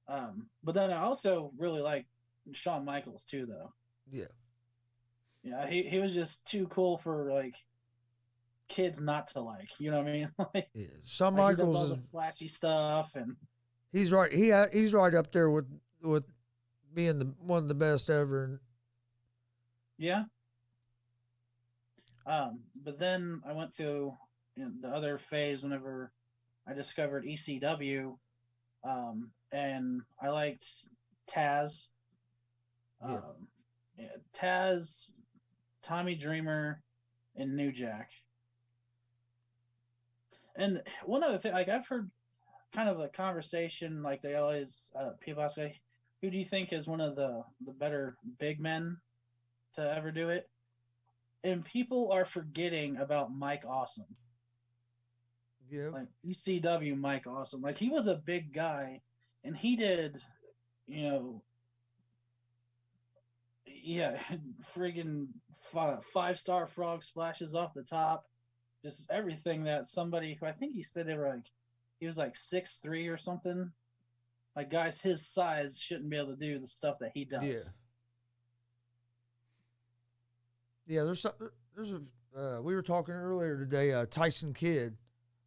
But then I also really liked Shawn Michaels too, though. Yeah. Yeah, he was just too cool for like kids not to like. You know what I mean? Like, yeah. Shawn like Michaels he does all the flashy stuff and. He's right. He's right up there with being one of the best ever. Yeah. But then I went through the other phase whenever I discovered ECW, and I liked Taz. Yeah. Taz, Tommy Dreamer, and New Jack. And one other thing, like I've heard kind of a conversation, like they always people ask, like, who do you think is one of the better big men to ever do it? And people are forgetting about Mike Awesome. Yeah. Like ECW Mike Awesome. Like he was a big guy and he did, you know, yeah, friggin' 5-star frog splashes off the top. Just everything that somebody who I think he said he was like 6'3" or something. Like guys his size shouldn't be able to do the stuff that he does. Yeah. Yeah, we were talking earlier today. Tyson Kidd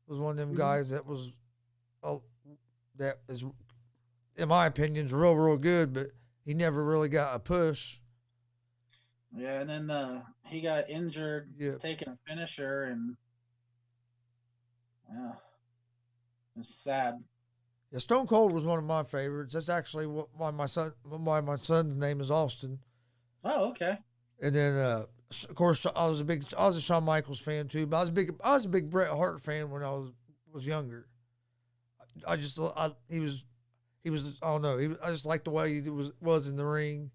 was one of them guys that was, that is, in my opinion, is real good, but he never really got a push. Yeah, and then he got injured taking a finisher, and yeah, it's sad. Yeah, Stone Cold was one of my favorites. That's actually why my son's name is Austin. Oh, okay. And then, of course, I was a Shawn Michaels fan too, but I was a big Bret Hart fan when I was younger. He was I don't know, I just liked the way he was in the ring.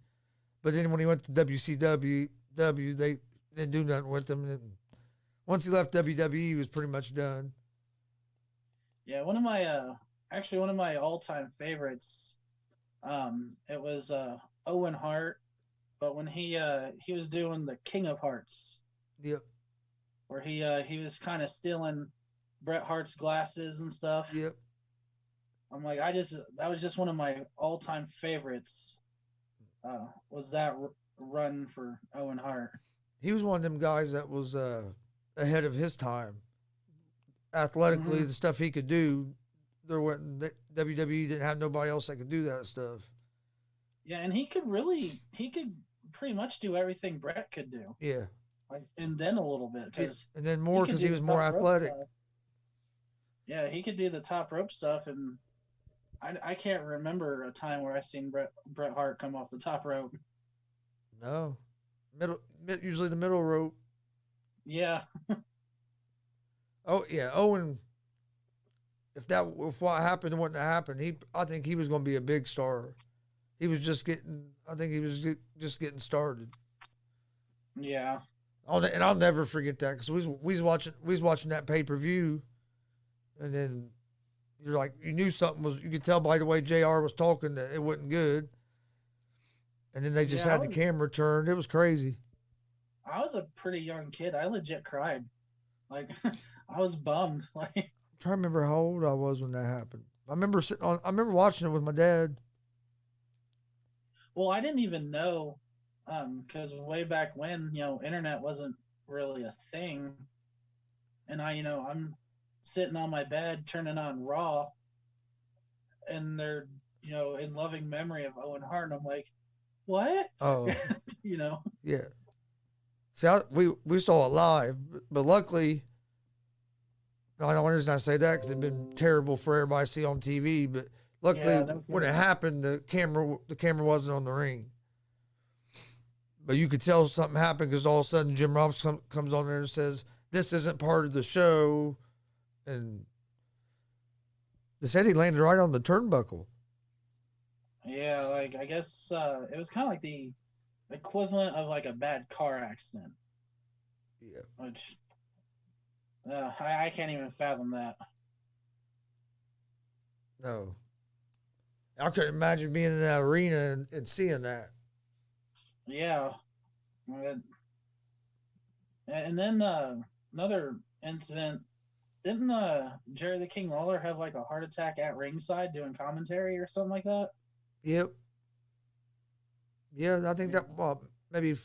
But then when he went to WCW, they didn't do nothing with him. And once he left WWE, he was pretty much done. Yeah, one of my all-time favorites, it was Owen Hart, but when he was doing the King of Hearts. Yep. Where he was kind of stealing Bret Hart's glasses and stuff. Yep. I'm like, that was just one of my all-time favorites. Was that run for Owen Hart? He was one of them guys that was ahead of his time. Athletically, the stuff he could do, WWE didn't have nobody else that could do that stuff. Yeah, and he could pretty much do everything Bret could do. Yeah. And then a little bit, and then more because he was more athletic. Yeah, he could do the top rope stuff, and I can't remember a time where I seen Bret Hart come off the top rope. No, usually the middle rope. Yeah. Oh yeah, Owen. If what happened wouldn't have happened, I think he was going to be a big star. He was just getting. I think he was just getting started. Yeah. And I'll never forget that because we was watching that pay-per-view, and then you're like, you knew something was. You could tell by the way G.W.R was talking that it wasn't good. And then they just had the camera turned. It was crazy. I was a pretty young kid. I legit cried. Like I was bummed. Like I'm trying to remember how old I was when that happened. I remember watching it with my dad. Well, I didn't even know, because way back when, internet wasn't really a thing. And I'm sitting on my bed turning on Raw, and they're, in loving memory of Owen Hart, and I'm like, what? Oh. Yeah. See, we saw it live, but luckily, the only reason I say that because it'd been terrible for everybody to see on TV, but luckily when it happened, the camera wasn't on the ring. But you could tell something happened because all of a sudden Jim Ross comes on there and says, "This isn't part of the show," and they said he landed right on the turnbuckle. Yeah, like I guess it was kind of like the equivalent of like a bad car accident. Yeah. Which I can't even fathom that. No. I couldn't imagine being in that arena and seeing that. Yeah. And then another incident. Didn't Jerry the King Lawler have like a heart attack at ringside doing commentary or something like that? Yep. Yeah, I think that maybe 4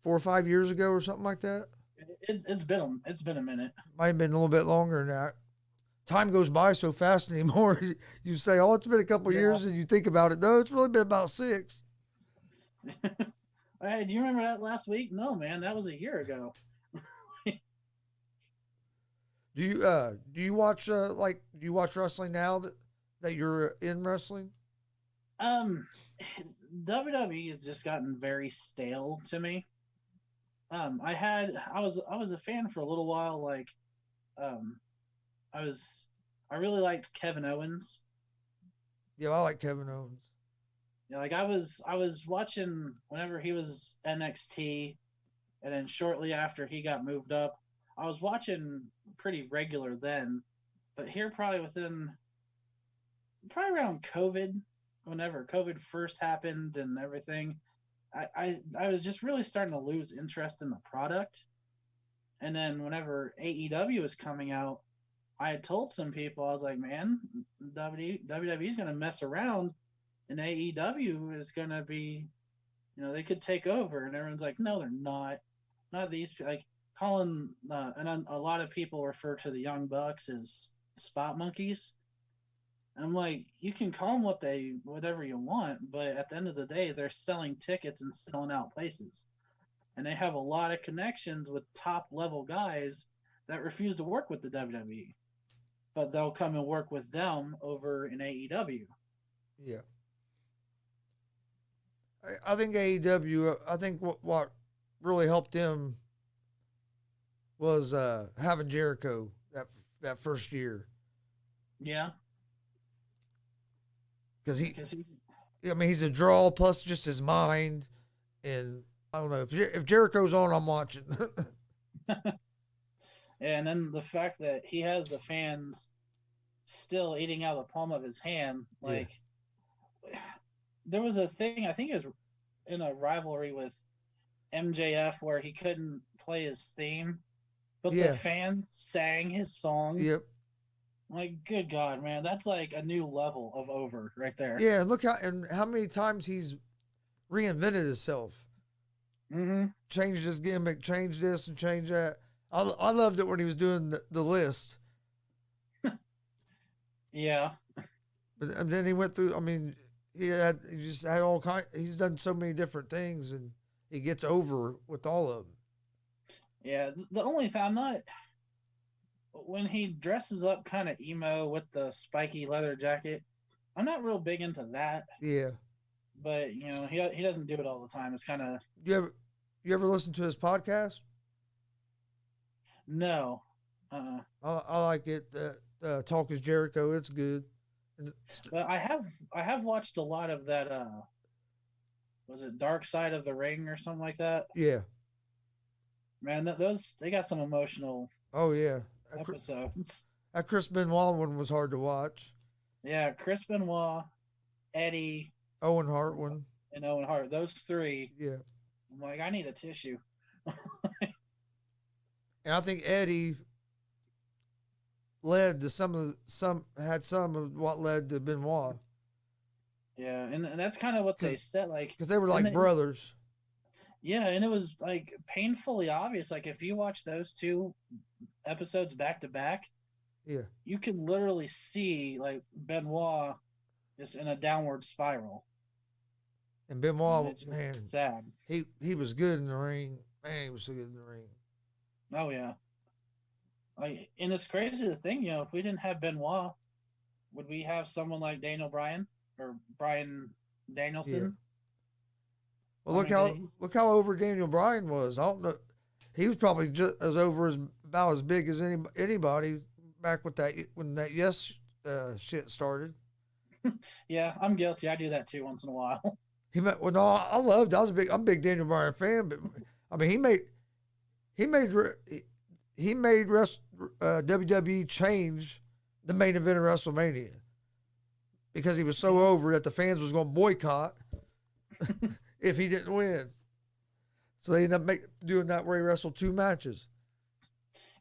or 5 years ago or something like that. It's been a minute. Might have been a little bit longer than that. time goes by so fast anymore. You say, "Oh, it's been a couple years," and you think about it. No, it's really been about 6. Hey, do you remember that last week? No, man, that was a year ago. Do you watch do you watch wrestling now that you're in wrestling? WWE has just gotten very stale to me. I was a fan for a little while. Like, um, I really liked Kevin Owens. Yeah, I like Kevin Owens. Yeah, like I was watching whenever he was NXT, and then shortly after he got moved up, I was watching pretty regular then. But here, probably around COVID, whenever COVID first happened and everything, I was just really starting to lose interest in the product. And then whenever AEW was coming out, I had told some people, I was like, man, WWE is going to mess around, and AEW is going to be, they could take over. And everyone's like, no, they're not. Not these, like, calling, and a lot of people refer to the Young Bucks as spot monkeys. And I'm like, you can call them whatever you want, but at the end of the day, they're selling tickets and selling out places. And they have a lot of connections with top level guys that refuse to work with the WWE, but they'll come and work with them over in AEW. Yeah. I think AEW, I think what really helped them was having Jericho that first year. Yeah. Because he's a draw, plus just his mind. And I don't know, if Jericho's on, I'm watching. And then the fact that he has the fans still eating out of the palm of his hand, like, there was a thing, I think it was in a rivalry with MJF where he couldn't play his theme, but the fans sang his song. Yep. Like, good God, man, that's like a new level of over right there. Yeah, and look how many times he's reinvented himself. Mm-hmm. Changed his gimmick, changed this and changed that. I loved it when he was doing the list. Yeah. But then he went through. I mean, he just had all kind. He's done so many different things, and he gets over with all of them. Yeah. The only thing I'm not, when he dresses up kind of emo with the spiky leather jacket, I'm not real big into that. Yeah. But he doesn't do it all the time. It's kind of. You ever listen to his podcast? No. I like it. Talk is Jericho. It's good. But I have watched a lot of that. Was it Dark Side of the Ring or something like that? Yeah. Man, they got some emotional. Oh yeah. Episodes. That Chris Benoit one was hard to watch. Yeah, Chris Benoit, Eddie, Owen Hart one, and Owen Hart. Those three. Yeah. I'm like, I need a tissue. And I think Eddie led to some of what led to Benoit. Yeah, and that's kind of what they said, like, because they were like brothers. Yeah, and it was like painfully obvious. Like, if you watch those two episodes back to back, you can literally see like Benoit just in a downward spiral. And Benoit, man, sad. He was good in the ring. Man, he was so good in the ring. Oh yeah. And it's crazy to think, if we didn't have Benoit, would we have someone like Daniel Bryan or Bryan Danielson? Yeah. Well, look how over Daniel Bryan was. I don't know. He was probably just about as big as anybody back with that when that shit started. Yeah, I'm guilty. I do that too once in a while. I'm a big Daniel Bryan fan, but I mean he made WWE change the main event of WrestleMania because he was so over that the fans was going to boycott if he didn't win. So they ended up doing that where he wrestled 2 matches.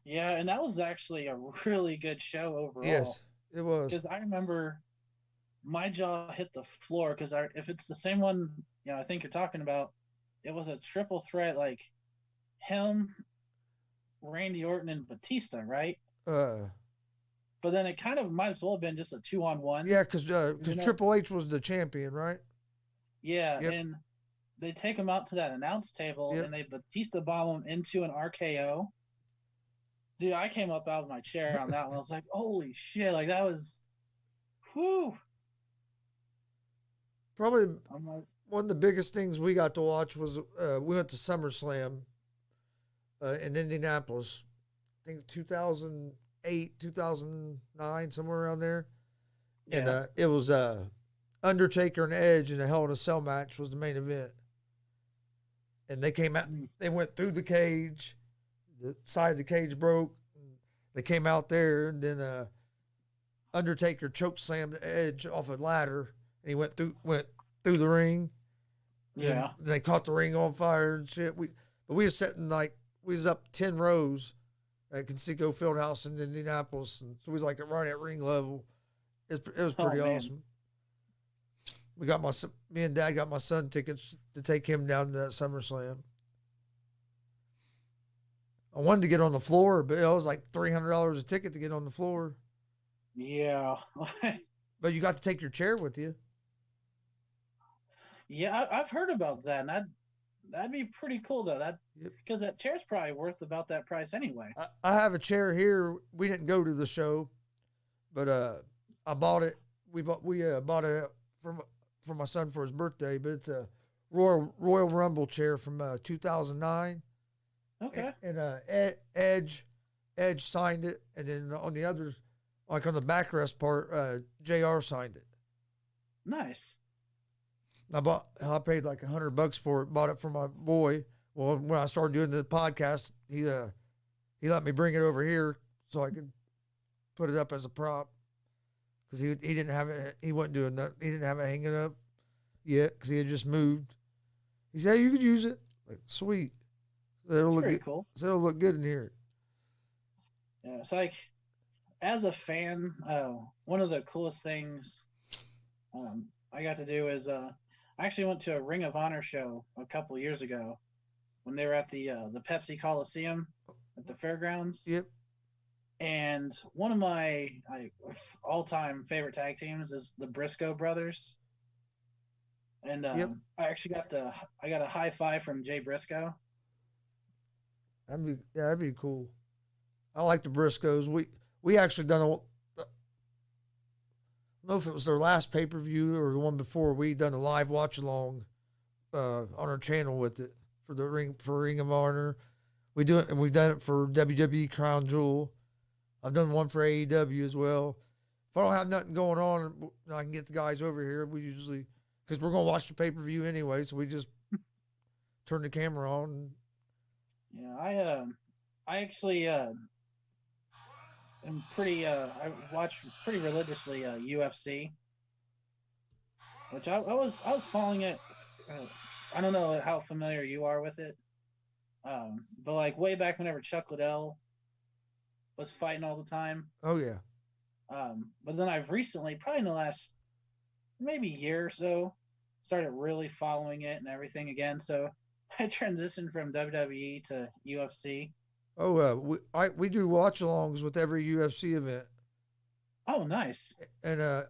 Yeah, and that was actually a really good show overall. Yes, it was. Because I remember my jaw hit the floor because if it's the same one, I think you're talking about, it was a triple threat, like him, Randy Orton, and Batista, right? But but then it kind of might as well have been just a 2-on-1. Yeah, because Triple H was the champion, right? Yeah, Yep. and they take him out to that announce table Yep. and they Batista bomb him into an RKO. Dude, I came up out of my chair on that one. I was like, holy shit, like that was, whew. Probably Like, one of the biggest things we got to watch was we went to SummerSlam in Indianapolis. I think 2008, 2009, somewhere around there. yeah. And it was Undertaker and Edge in a Hell in a Cell match was the main event. And they came out, they went through the cage, the side of the cage broke. They came out there, and then Undertaker choke slammed Edge off a ladder, and he went through the ring. Yeah. And they caught the ring on fire and shit. But we was sitting we was up 10 rows at Conseco Fieldhouse in Indianapolis, and so we was like right at ring level. It was pretty awesome. We got me and Dad got my son tickets to take him down to that SummerSlam. I wanted to get on the floor, but it was like $300 a ticket to get on the floor. Yeah. But you got to take your chair with you. Yeah, I've heard about that. And that'd be pretty cool though. Because that chair's probably worth about that price anyway. I have a chair here. We didn't go to the show, but I bought it. We bought it for my son for his birthday. But it's a Royal Rumble chair from 2009. Okay. And Edge signed it, and then on the other, like on the backrest part, G.W.R. signed it. Nice. I paid like $100 for it. Bought it for my boy. Well, when I started doing the podcast, he let me bring it over here so I could put it up as a prop because he didn't have it. He wasn't doing that. He didn't have it hanging up yet because he had just moved. He said, "Hey, you could use it." Like, sweet. It'll look good. Cool. So it'll look good in here. Yeah, it's like as a fan, one of the coolest things I got to do is I actually went to a Ring of Honor show a couple years ago when they were at the Pepsi Coliseum at the fairgrounds. Yep. And one of my all-time favorite tag teams is the Briscoe brothers. And Yep. I actually got a high five from Jay Briscoe. That'd be cool. I like the Briscoes. We actually done I don't know if it was their last pay-per-view or the one before. We done a live watch along on our channel with it for Ring of Honor. We've done it for WWE Crown Jewel. I've done one for AEW as well. If I don't have nothing going on, I can get the guys over here. We usually, because we're gonna watch the pay-per-view anyway, so we just turn the camera on. Yeah, I actually am pretty. I watch pretty religiously UFC, which I was following it. I don't know how familiar you are with it, but like way back whenever Chuck Liddell was fighting all the time. Oh yeah. But then I've recently, probably in the last maybe year or so, started really following it and everything again. So I transitioned from WWE to UFC. Oh, we do watch-alongs with every UFC event. Oh, nice. And I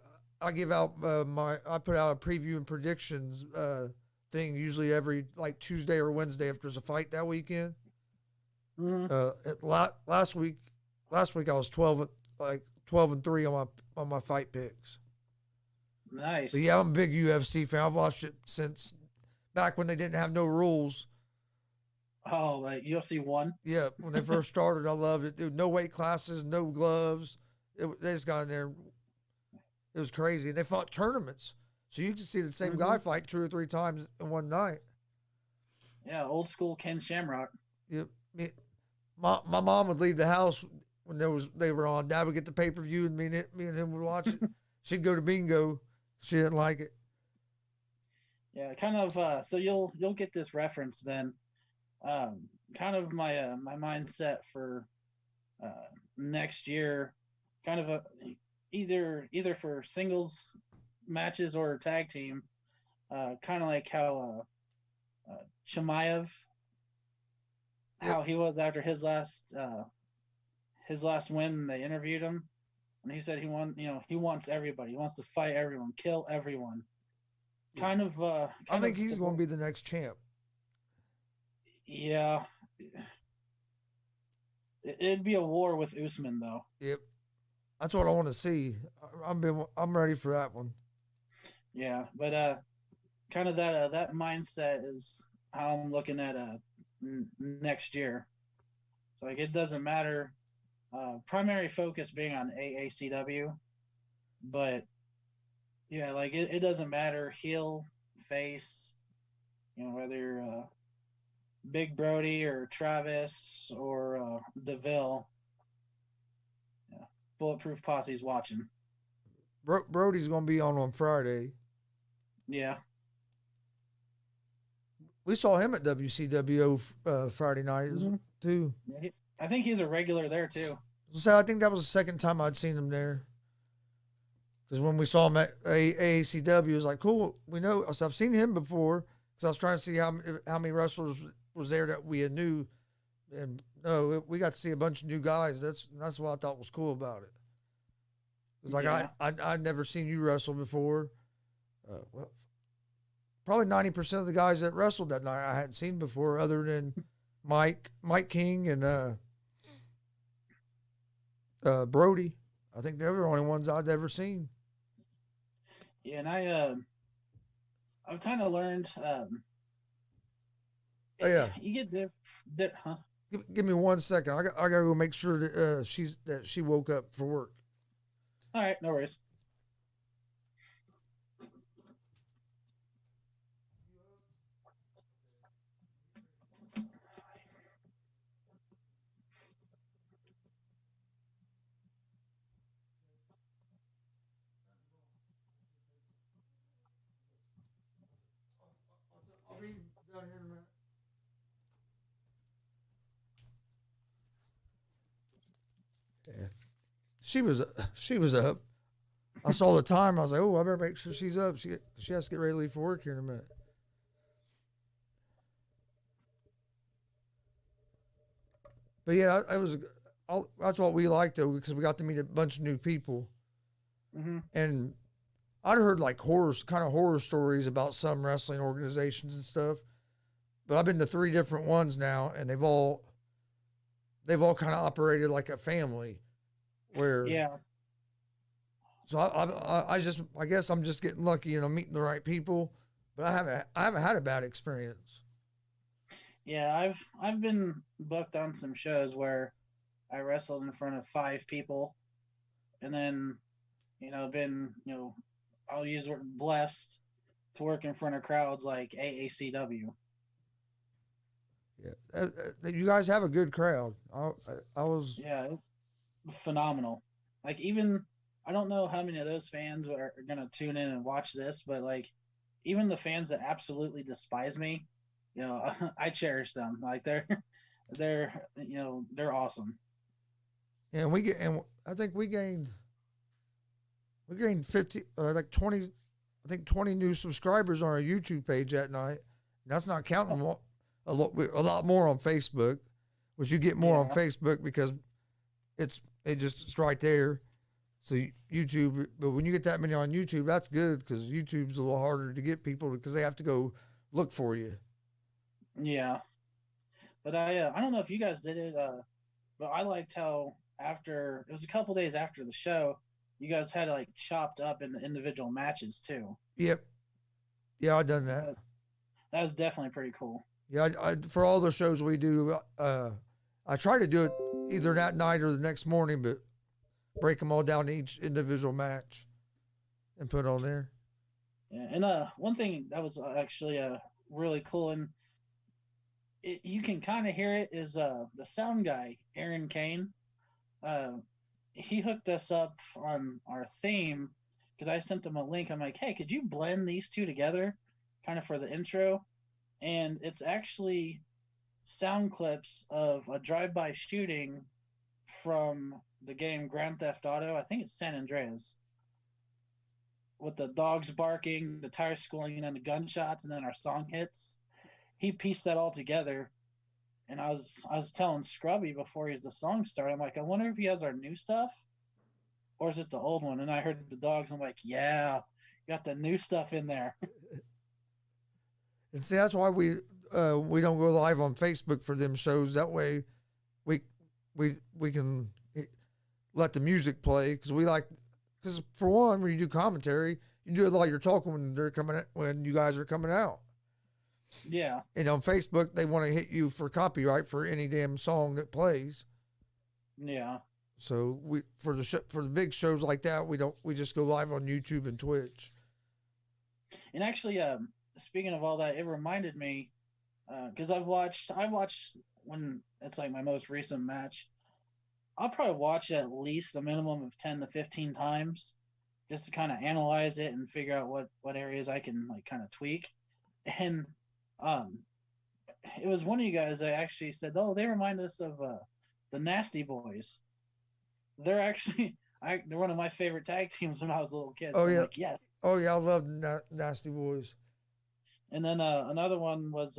give out I put out a preview and predictions thing usually every like Tuesday or Wednesday if there's a fight that weekend. Mm-hmm. Last week I was 12-3 on my fight picks. Nice. But yeah, I'm a big UFC fan. I've watched it since back when they didn't have no rules. Oh, like UFC 1? Yeah, when they first started, I loved it. Dude, no weight classes, no gloves. They just got in there. It was crazy. And they fought tournaments. So you can see the same guy fight 2 or 3 times in one night. Yeah, old school Ken Shamrock. Yep. My mom would leave the house when they were on. Dad would get the pay-per-view and me and him would watch it. She'd go to bingo. She didn't like it. Yeah, kind of. So you'll get this reference then. Kind of my my mindset for next year. Kind of either for singles matches or tag team. Kind of like how Chimaev, how he was after his last win. They interviewed him. and he said he wants everybody. He wants to fight everyone, kill everyone. I think he's going to be the next champ. Yeah. It'd be a war with Usman, though. Yep. That's what I want to see. I'm ready for that one. Yeah, but kind of that mindset is how I'm looking at next year. So like it doesn't matter. Primary focus being on AACW, but yeah, like it doesn't matter heel, face, whether you're Big Brody or Travis or DeVille. Yeah, Bulletproof Posse's watching. Brody's going to be on Friday. Yeah. We saw him at WCWO Friday night too. Yeah, I think he's a regular there too. So I think that was the second time I'd seen him there. Because when we saw him at AACW, it was like, cool, we know. So I've seen him before because I was trying to see how many wrestlers was there that we had knew. And no, we got to see a bunch of new guys. That's what I thought was cool about it. It was like, I'd never seen you wrestle before. Well, probably 90% of the guys that wrestled that night I hadn't seen before, other than Mike King and Brody. I think they were the only ones I'd ever seen. Yeah, and I've kind of learned. Oh yeah, you get huh? Give me 1 second. I gotta go make sure that she woke up for work. All right, no worries. I'll be down here in a minute. Yeah. She was up. I saw the time. I was like, oh, I better make sure she's up. She has to get ready to leave for work here in a minute. But yeah, that's what we liked though, because we got to meet a bunch of new people. Mm-hmm. And I'd heard like horror stories about some wrestling organizations and stuff, but I've been to 3 different ones now, and they've all kind of operated like a family. Where so I guess I'm just getting lucky and I'm meeting the right people, but I haven't had a bad experience. Yeah, I've been booked on some shows where I wrestled in front of 5 people, and then I'll use the word blessed to work in front of crowds like AACW. Yeah, you guys have a good crowd. I was phenomenal. Like even I don't know how many of those fans are gonna tune in and watch this, but like even the fans that absolutely despise me, I cherish them. Like they're awesome. Yeah, and I think we gained 50 like 20, I think 20 new subscribers on our YouTube page that night. And that's not counting a lot more on Facebook, which you get more on Facebook because it's right there. So YouTube, but when you get that many on YouTube, that's good because YouTube's a little harder to get people because they have to go look for you. Yeah, but I don't know if you guys did it, but I liked how after it was a couple days after the show, you guys had like chopped up into individual matches too. Yep. Yeah, I've done that. That was definitely pretty cool. Yeah, I for all the shows we do, I try to do it either that night or the next morning, but break them all down to each individual match and put on there. Yeah, and one thing that was actually really cool, and you can kind of hear it, is the sound guy, Aaron Kane. He hooked us up on our theme because I sent him a link. I'm like, hey, could you blend these 2 together kind of for the intro? And it's actually sound clips of a drive-by shooting from the game Grand Theft Auto. I think it's San Andreas. With the dogs barking, the tires squealing, and the gunshots, and then our song hits. He pieced that all together. And I was telling Scrubby before the song started, I'm like, I wonder if he has our new stuff. or is it the old one? And I heard the dogs. I'm like, yeah, got the new stuff in there. And see, that's why we don't go live on Facebook for them shows. That way, we can let the music play because for one, when you do commentary, you do it like you're talking when you guys are coming out. Yeah. And on Facebook, they want to hit you for copyright for any damn song that plays. Yeah. So for the big shows like that, we just go live on YouTube and Twitch. And actually, speaking of all that, it reminded me because I watched when it's like my most recent match. I'll probably watch it at least a minimum of 10 to 15 times just to kind of analyze it and figure out what areas I can like kind of tweak. And it was one of you guys that actually said, "Oh, they remind us of the Nasty Boys." They're actually they're one of my favorite tag teams when I was a little kid. Oh, so yeah. I'm like, yes. Oh yeah, I love Nasty Boys. And then another one was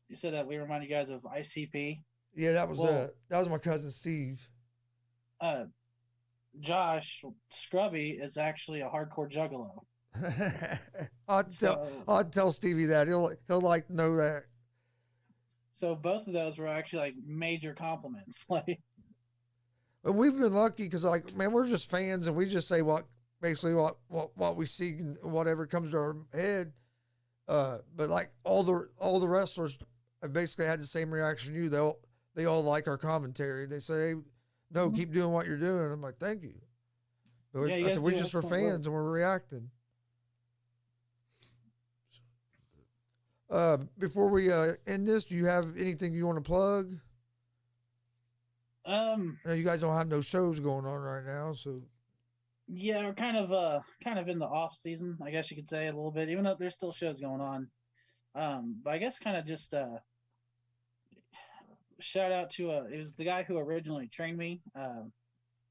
you said that we remind you guys of ICP. Yeah, that was my cousin Steve. Josh Scrubby is actually a hardcore juggalo. I'd tell Stevie that he'll like know that. So both of those were actually like major compliments. Like, and we've been lucky because like, man, we're just fans and we just say what we see and whatever comes to our head. But like all the wrestlers have basically had the same reaction you. They all like our commentary. They say, hey, no, keep doing what you're doing. I'm like, thank you. But I said, we just are fans and we're reacting. Before we end this, do you have anything you want to plug? I know you guys don't have no shows going on right now, so. Yeah, we're kind of in the off season, I guess you could say a little bit, even though there's still shows going on. But I guess kind of just shout out to it was the guy who originally trained me.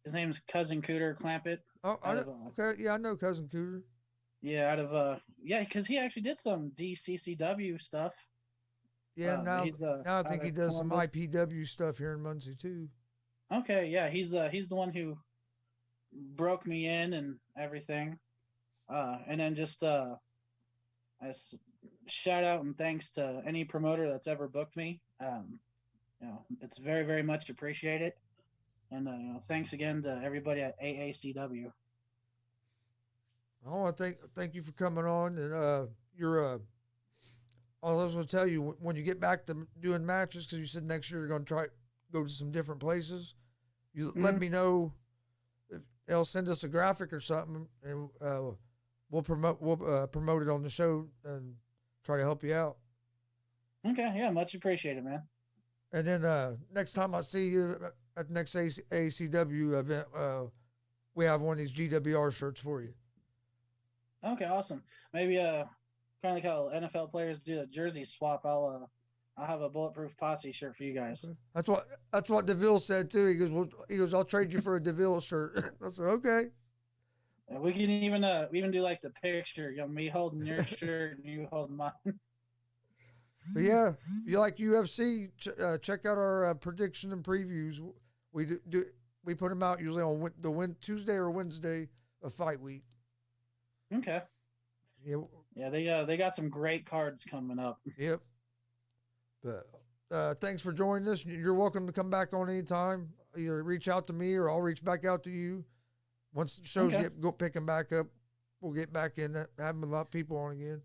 His name's Cousin Cooter Clampett. Oh, okay, yeah, I know Cousin Cooter. Yeah, because he actually did some DCCW stuff. Yeah, now I think he does some IPW stuff here in Muncie too. Okay, yeah, he's the one who broke me in and everything. And then just a shout out and thanks to any promoter that's ever booked me. It's very, very much appreciated. And thanks again to everybody at AACW. I want to thank you for coming on, and I was going to tell you when you get back to doing matches, because you said next year you're going to go to some different places. You let me know if they'll send us a graphic or something, and we'll promote it on the show and try to help you out. Okay, yeah, much appreciated, man. And then next time I see you at the next ACW event, we have one of these G.W.R. shirts for you. Okay, awesome. Maybe kind of like how NFL players do a jersey swap. I'll have a Bulletproof Posse shirt for you guys. Okay. That's what DeVille said too. He goes, I'll trade you for a DeVille shirt. I said, okay. We can even do like the picture, me holding your shirt and you holding mine. But yeah, if you like UFC, check out our prediction and previews. We put them out usually on the Tuesday or Wednesday of fight week. Okay. Yeah, they got some great cards coming up. Yep. But thanks for joining us. You're welcome to come back on anytime. Either reach out to me or I'll reach back out to you. Once the shows go picking back up, we'll get back in that, having a lot of people on again.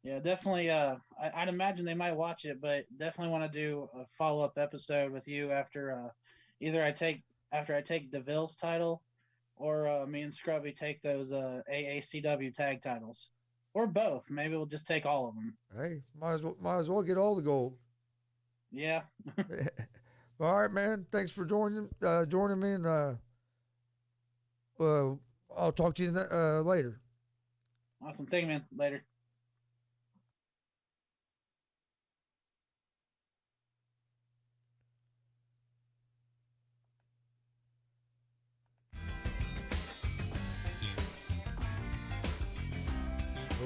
Yeah, definitely. I'd imagine they might watch it, but definitely want to do a follow-up episode with you after either after I take DeVille's title, or me and Scrubby take those AACW tag titles, or both. Maybe we'll just take all of them. Hey, might as well get all the gold. Yeah. All right, man. Thanks for joining me, and I'll talk to you later. Awesome. Thank you, man. Later.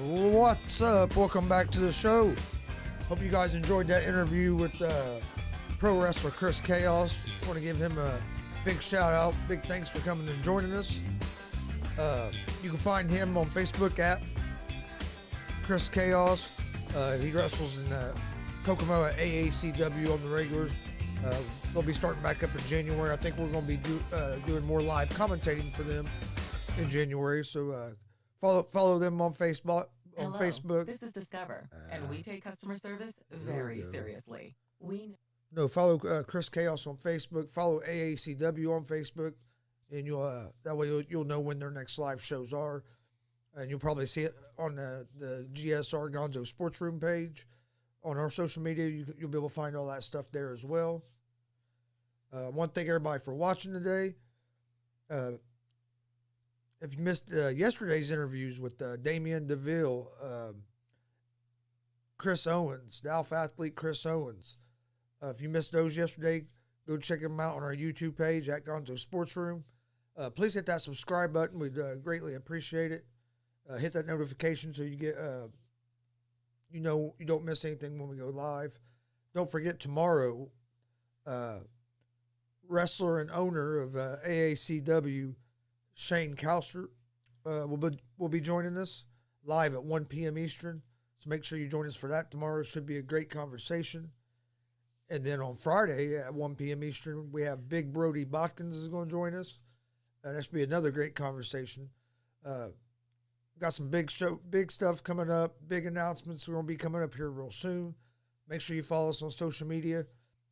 What's up? Welcome back to the show. Hope you guys enjoyed that interview with pro wrestler Kris Kaos. Want to give him a big shout out, big thanks for coming and joining us. You can find him on Facebook at Kris Kaos. He wrestles in Kokomo at AACW on the regulars. They'll be starting back up in January. I think we're going to be doing more live commentating for them in January. So follow them on Facebook. Hello, Facebook. This is Discover, and we take customer service very seriously. Follow Kris Kaos on Facebook. Follow AACW on Facebook, and you'll that way you'll know when their next live shows are, and you'll probably see it on the G.W.R. Gonzo Sports Room page on our social media. You'll be able to find all that stuff there as well. I want to thank everybody for watching today. If you missed yesterday's interviews with Damian DeVille, Chris Owens, the Alpha Athlete Chris Owens, if you missed those yesterday, go check them out on our YouTube page at Gonzo Sports Room. Please hit that subscribe button. We'd greatly appreciate it. Hit that notification so you get, you don't miss anything when we go live. Don't forget tomorrow, wrestler and owner of AACW, Shane Kaos, will be joining us live at 1 p.m. Eastern. So make sure you join us for that tomorrow. It should be a great conversation. And then on Friday at 1 p.m. Eastern, we have Big Brody Botkins is going to join us. That should be another great conversation. Got some big stuff coming up. Big announcements are going to be coming up here real soon. Make sure you follow us on social media,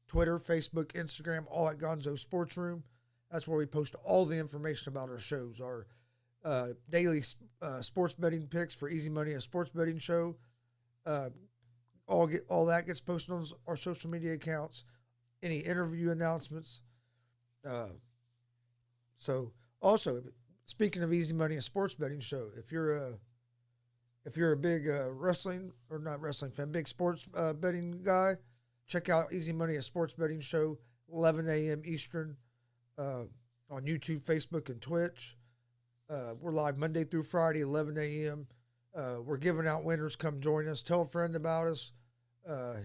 Twitter, Facebook, Instagram, all at Gonzo Sports Room. That's where we post all the information about our shows, our daily sports betting picks for Easy Money, a sports betting show. All that gets posted on our social media accounts. Any interview announcements. So also, speaking of Easy Money, a sports betting show, if you're a big wrestling or not wrestling fan, big sports betting guy, check out Easy Money, a sports betting show, 11 a.m. Eastern. On YouTube, Facebook, and Twitch. We're live Monday through Friday, 11 a.m. We're giving out winners. Come join us. Tell a friend about us.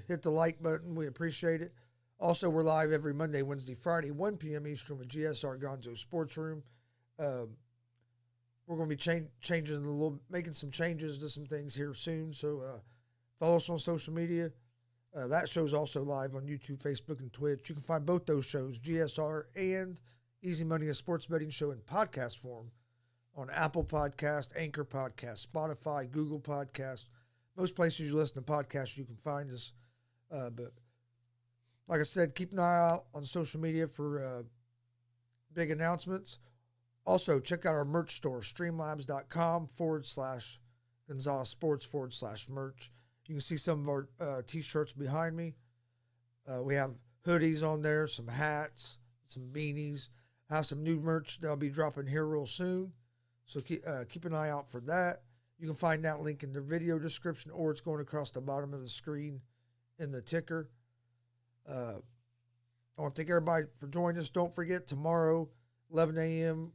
Hit the like button. We appreciate it. Also, we're live every Monday, Wednesday, Friday, 1 p.m. Eastern with G.W.R. Gonzo Sports Room. We're going to be making some changes to some things here soon. So follow us on social media. That show's also live on YouTube, Facebook, and Twitch. You can find both those shows, GSR and Easy Money, a sports betting show, in podcast form on Apple Podcast, Anchor Podcast, Spotify, Google Podcast. Most places you listen to podcasts, you can find us. But like I said, keep an eye out on social media for big announcements. Also, check out our merch store, streamlabs.com/Gonzalez Sports/merch. You can see some of our T-shirts behind me. We have hoodies on there, some hats, some beanies. I have some new merch that'll be dropping here real soon. So keep an eye out for that. You can find that link in the video description, or it's going across the bottom of the screen in the ticker. I want to thank everybody for joining us. Don't forget, tomorrow, 11 a.m.,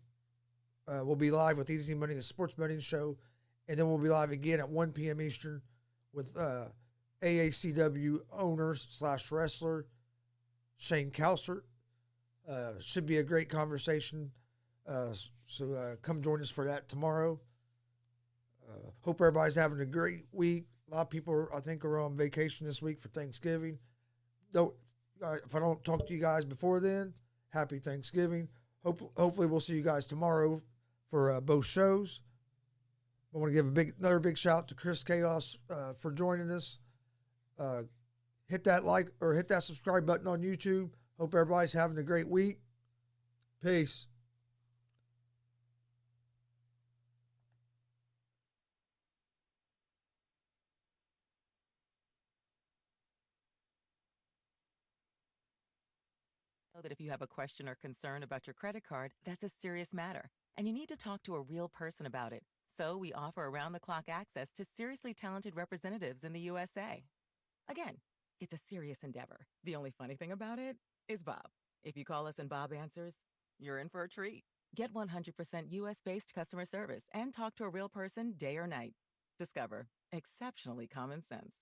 we'll be live with Easy Money, a sports betting show. And then we'll be live again at 1 p.m. Eastern with AACW owner/wrestler Shane Kaos. Should be a great conversation. So come join us for that tomorrow. Hope everybody's having a great week. A lot of people, I think, are on vacation this week for Thanksgiving. If I don't talk to you guys before then, happy Thanksgiving. Hopefully we'll see you guys tomorrow for both shows. I want to give another big shout out to Kris Kaos for joining us. Hit that like or hit that subscribe button on YouTube. Hope everybody's having a great week. Peace. Know that if you have a question or concern about your credit card, that's a serious matter, and you need to talk to a real person about it. So we offer around-the-clock access to seriously talented representatives in the USA. Again, it's a serious endeavor. The only funny thing about it is Bob. If you call us and Bob answers, you're in for a treat. Get 100% US-based customer service and talk to a real person day or night. Discover exceptionally common sense.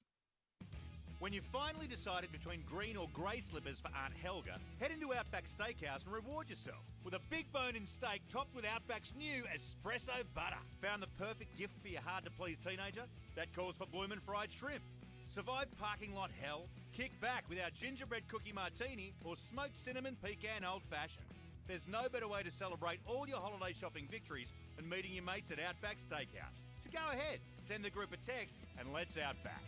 When you've finally decided between green or grey slippers for Aunt Helga, head into Outback Steakhouse and reward yourself with a big bone-in steak topped with Outback's new espresso butter. Found the perfect gift for your hard-to-please teenager? That calls for bloomin' fried shrimp. Survive parking lot hell? Kick back with our gingerbread cookie martini or smoked cinnamon pecan old-fashioned. There's no better way to celebrate all your holiday shopping victories than meeting your mates at Outback Steakhouse. So go ahead, send the group a text and let's Outback.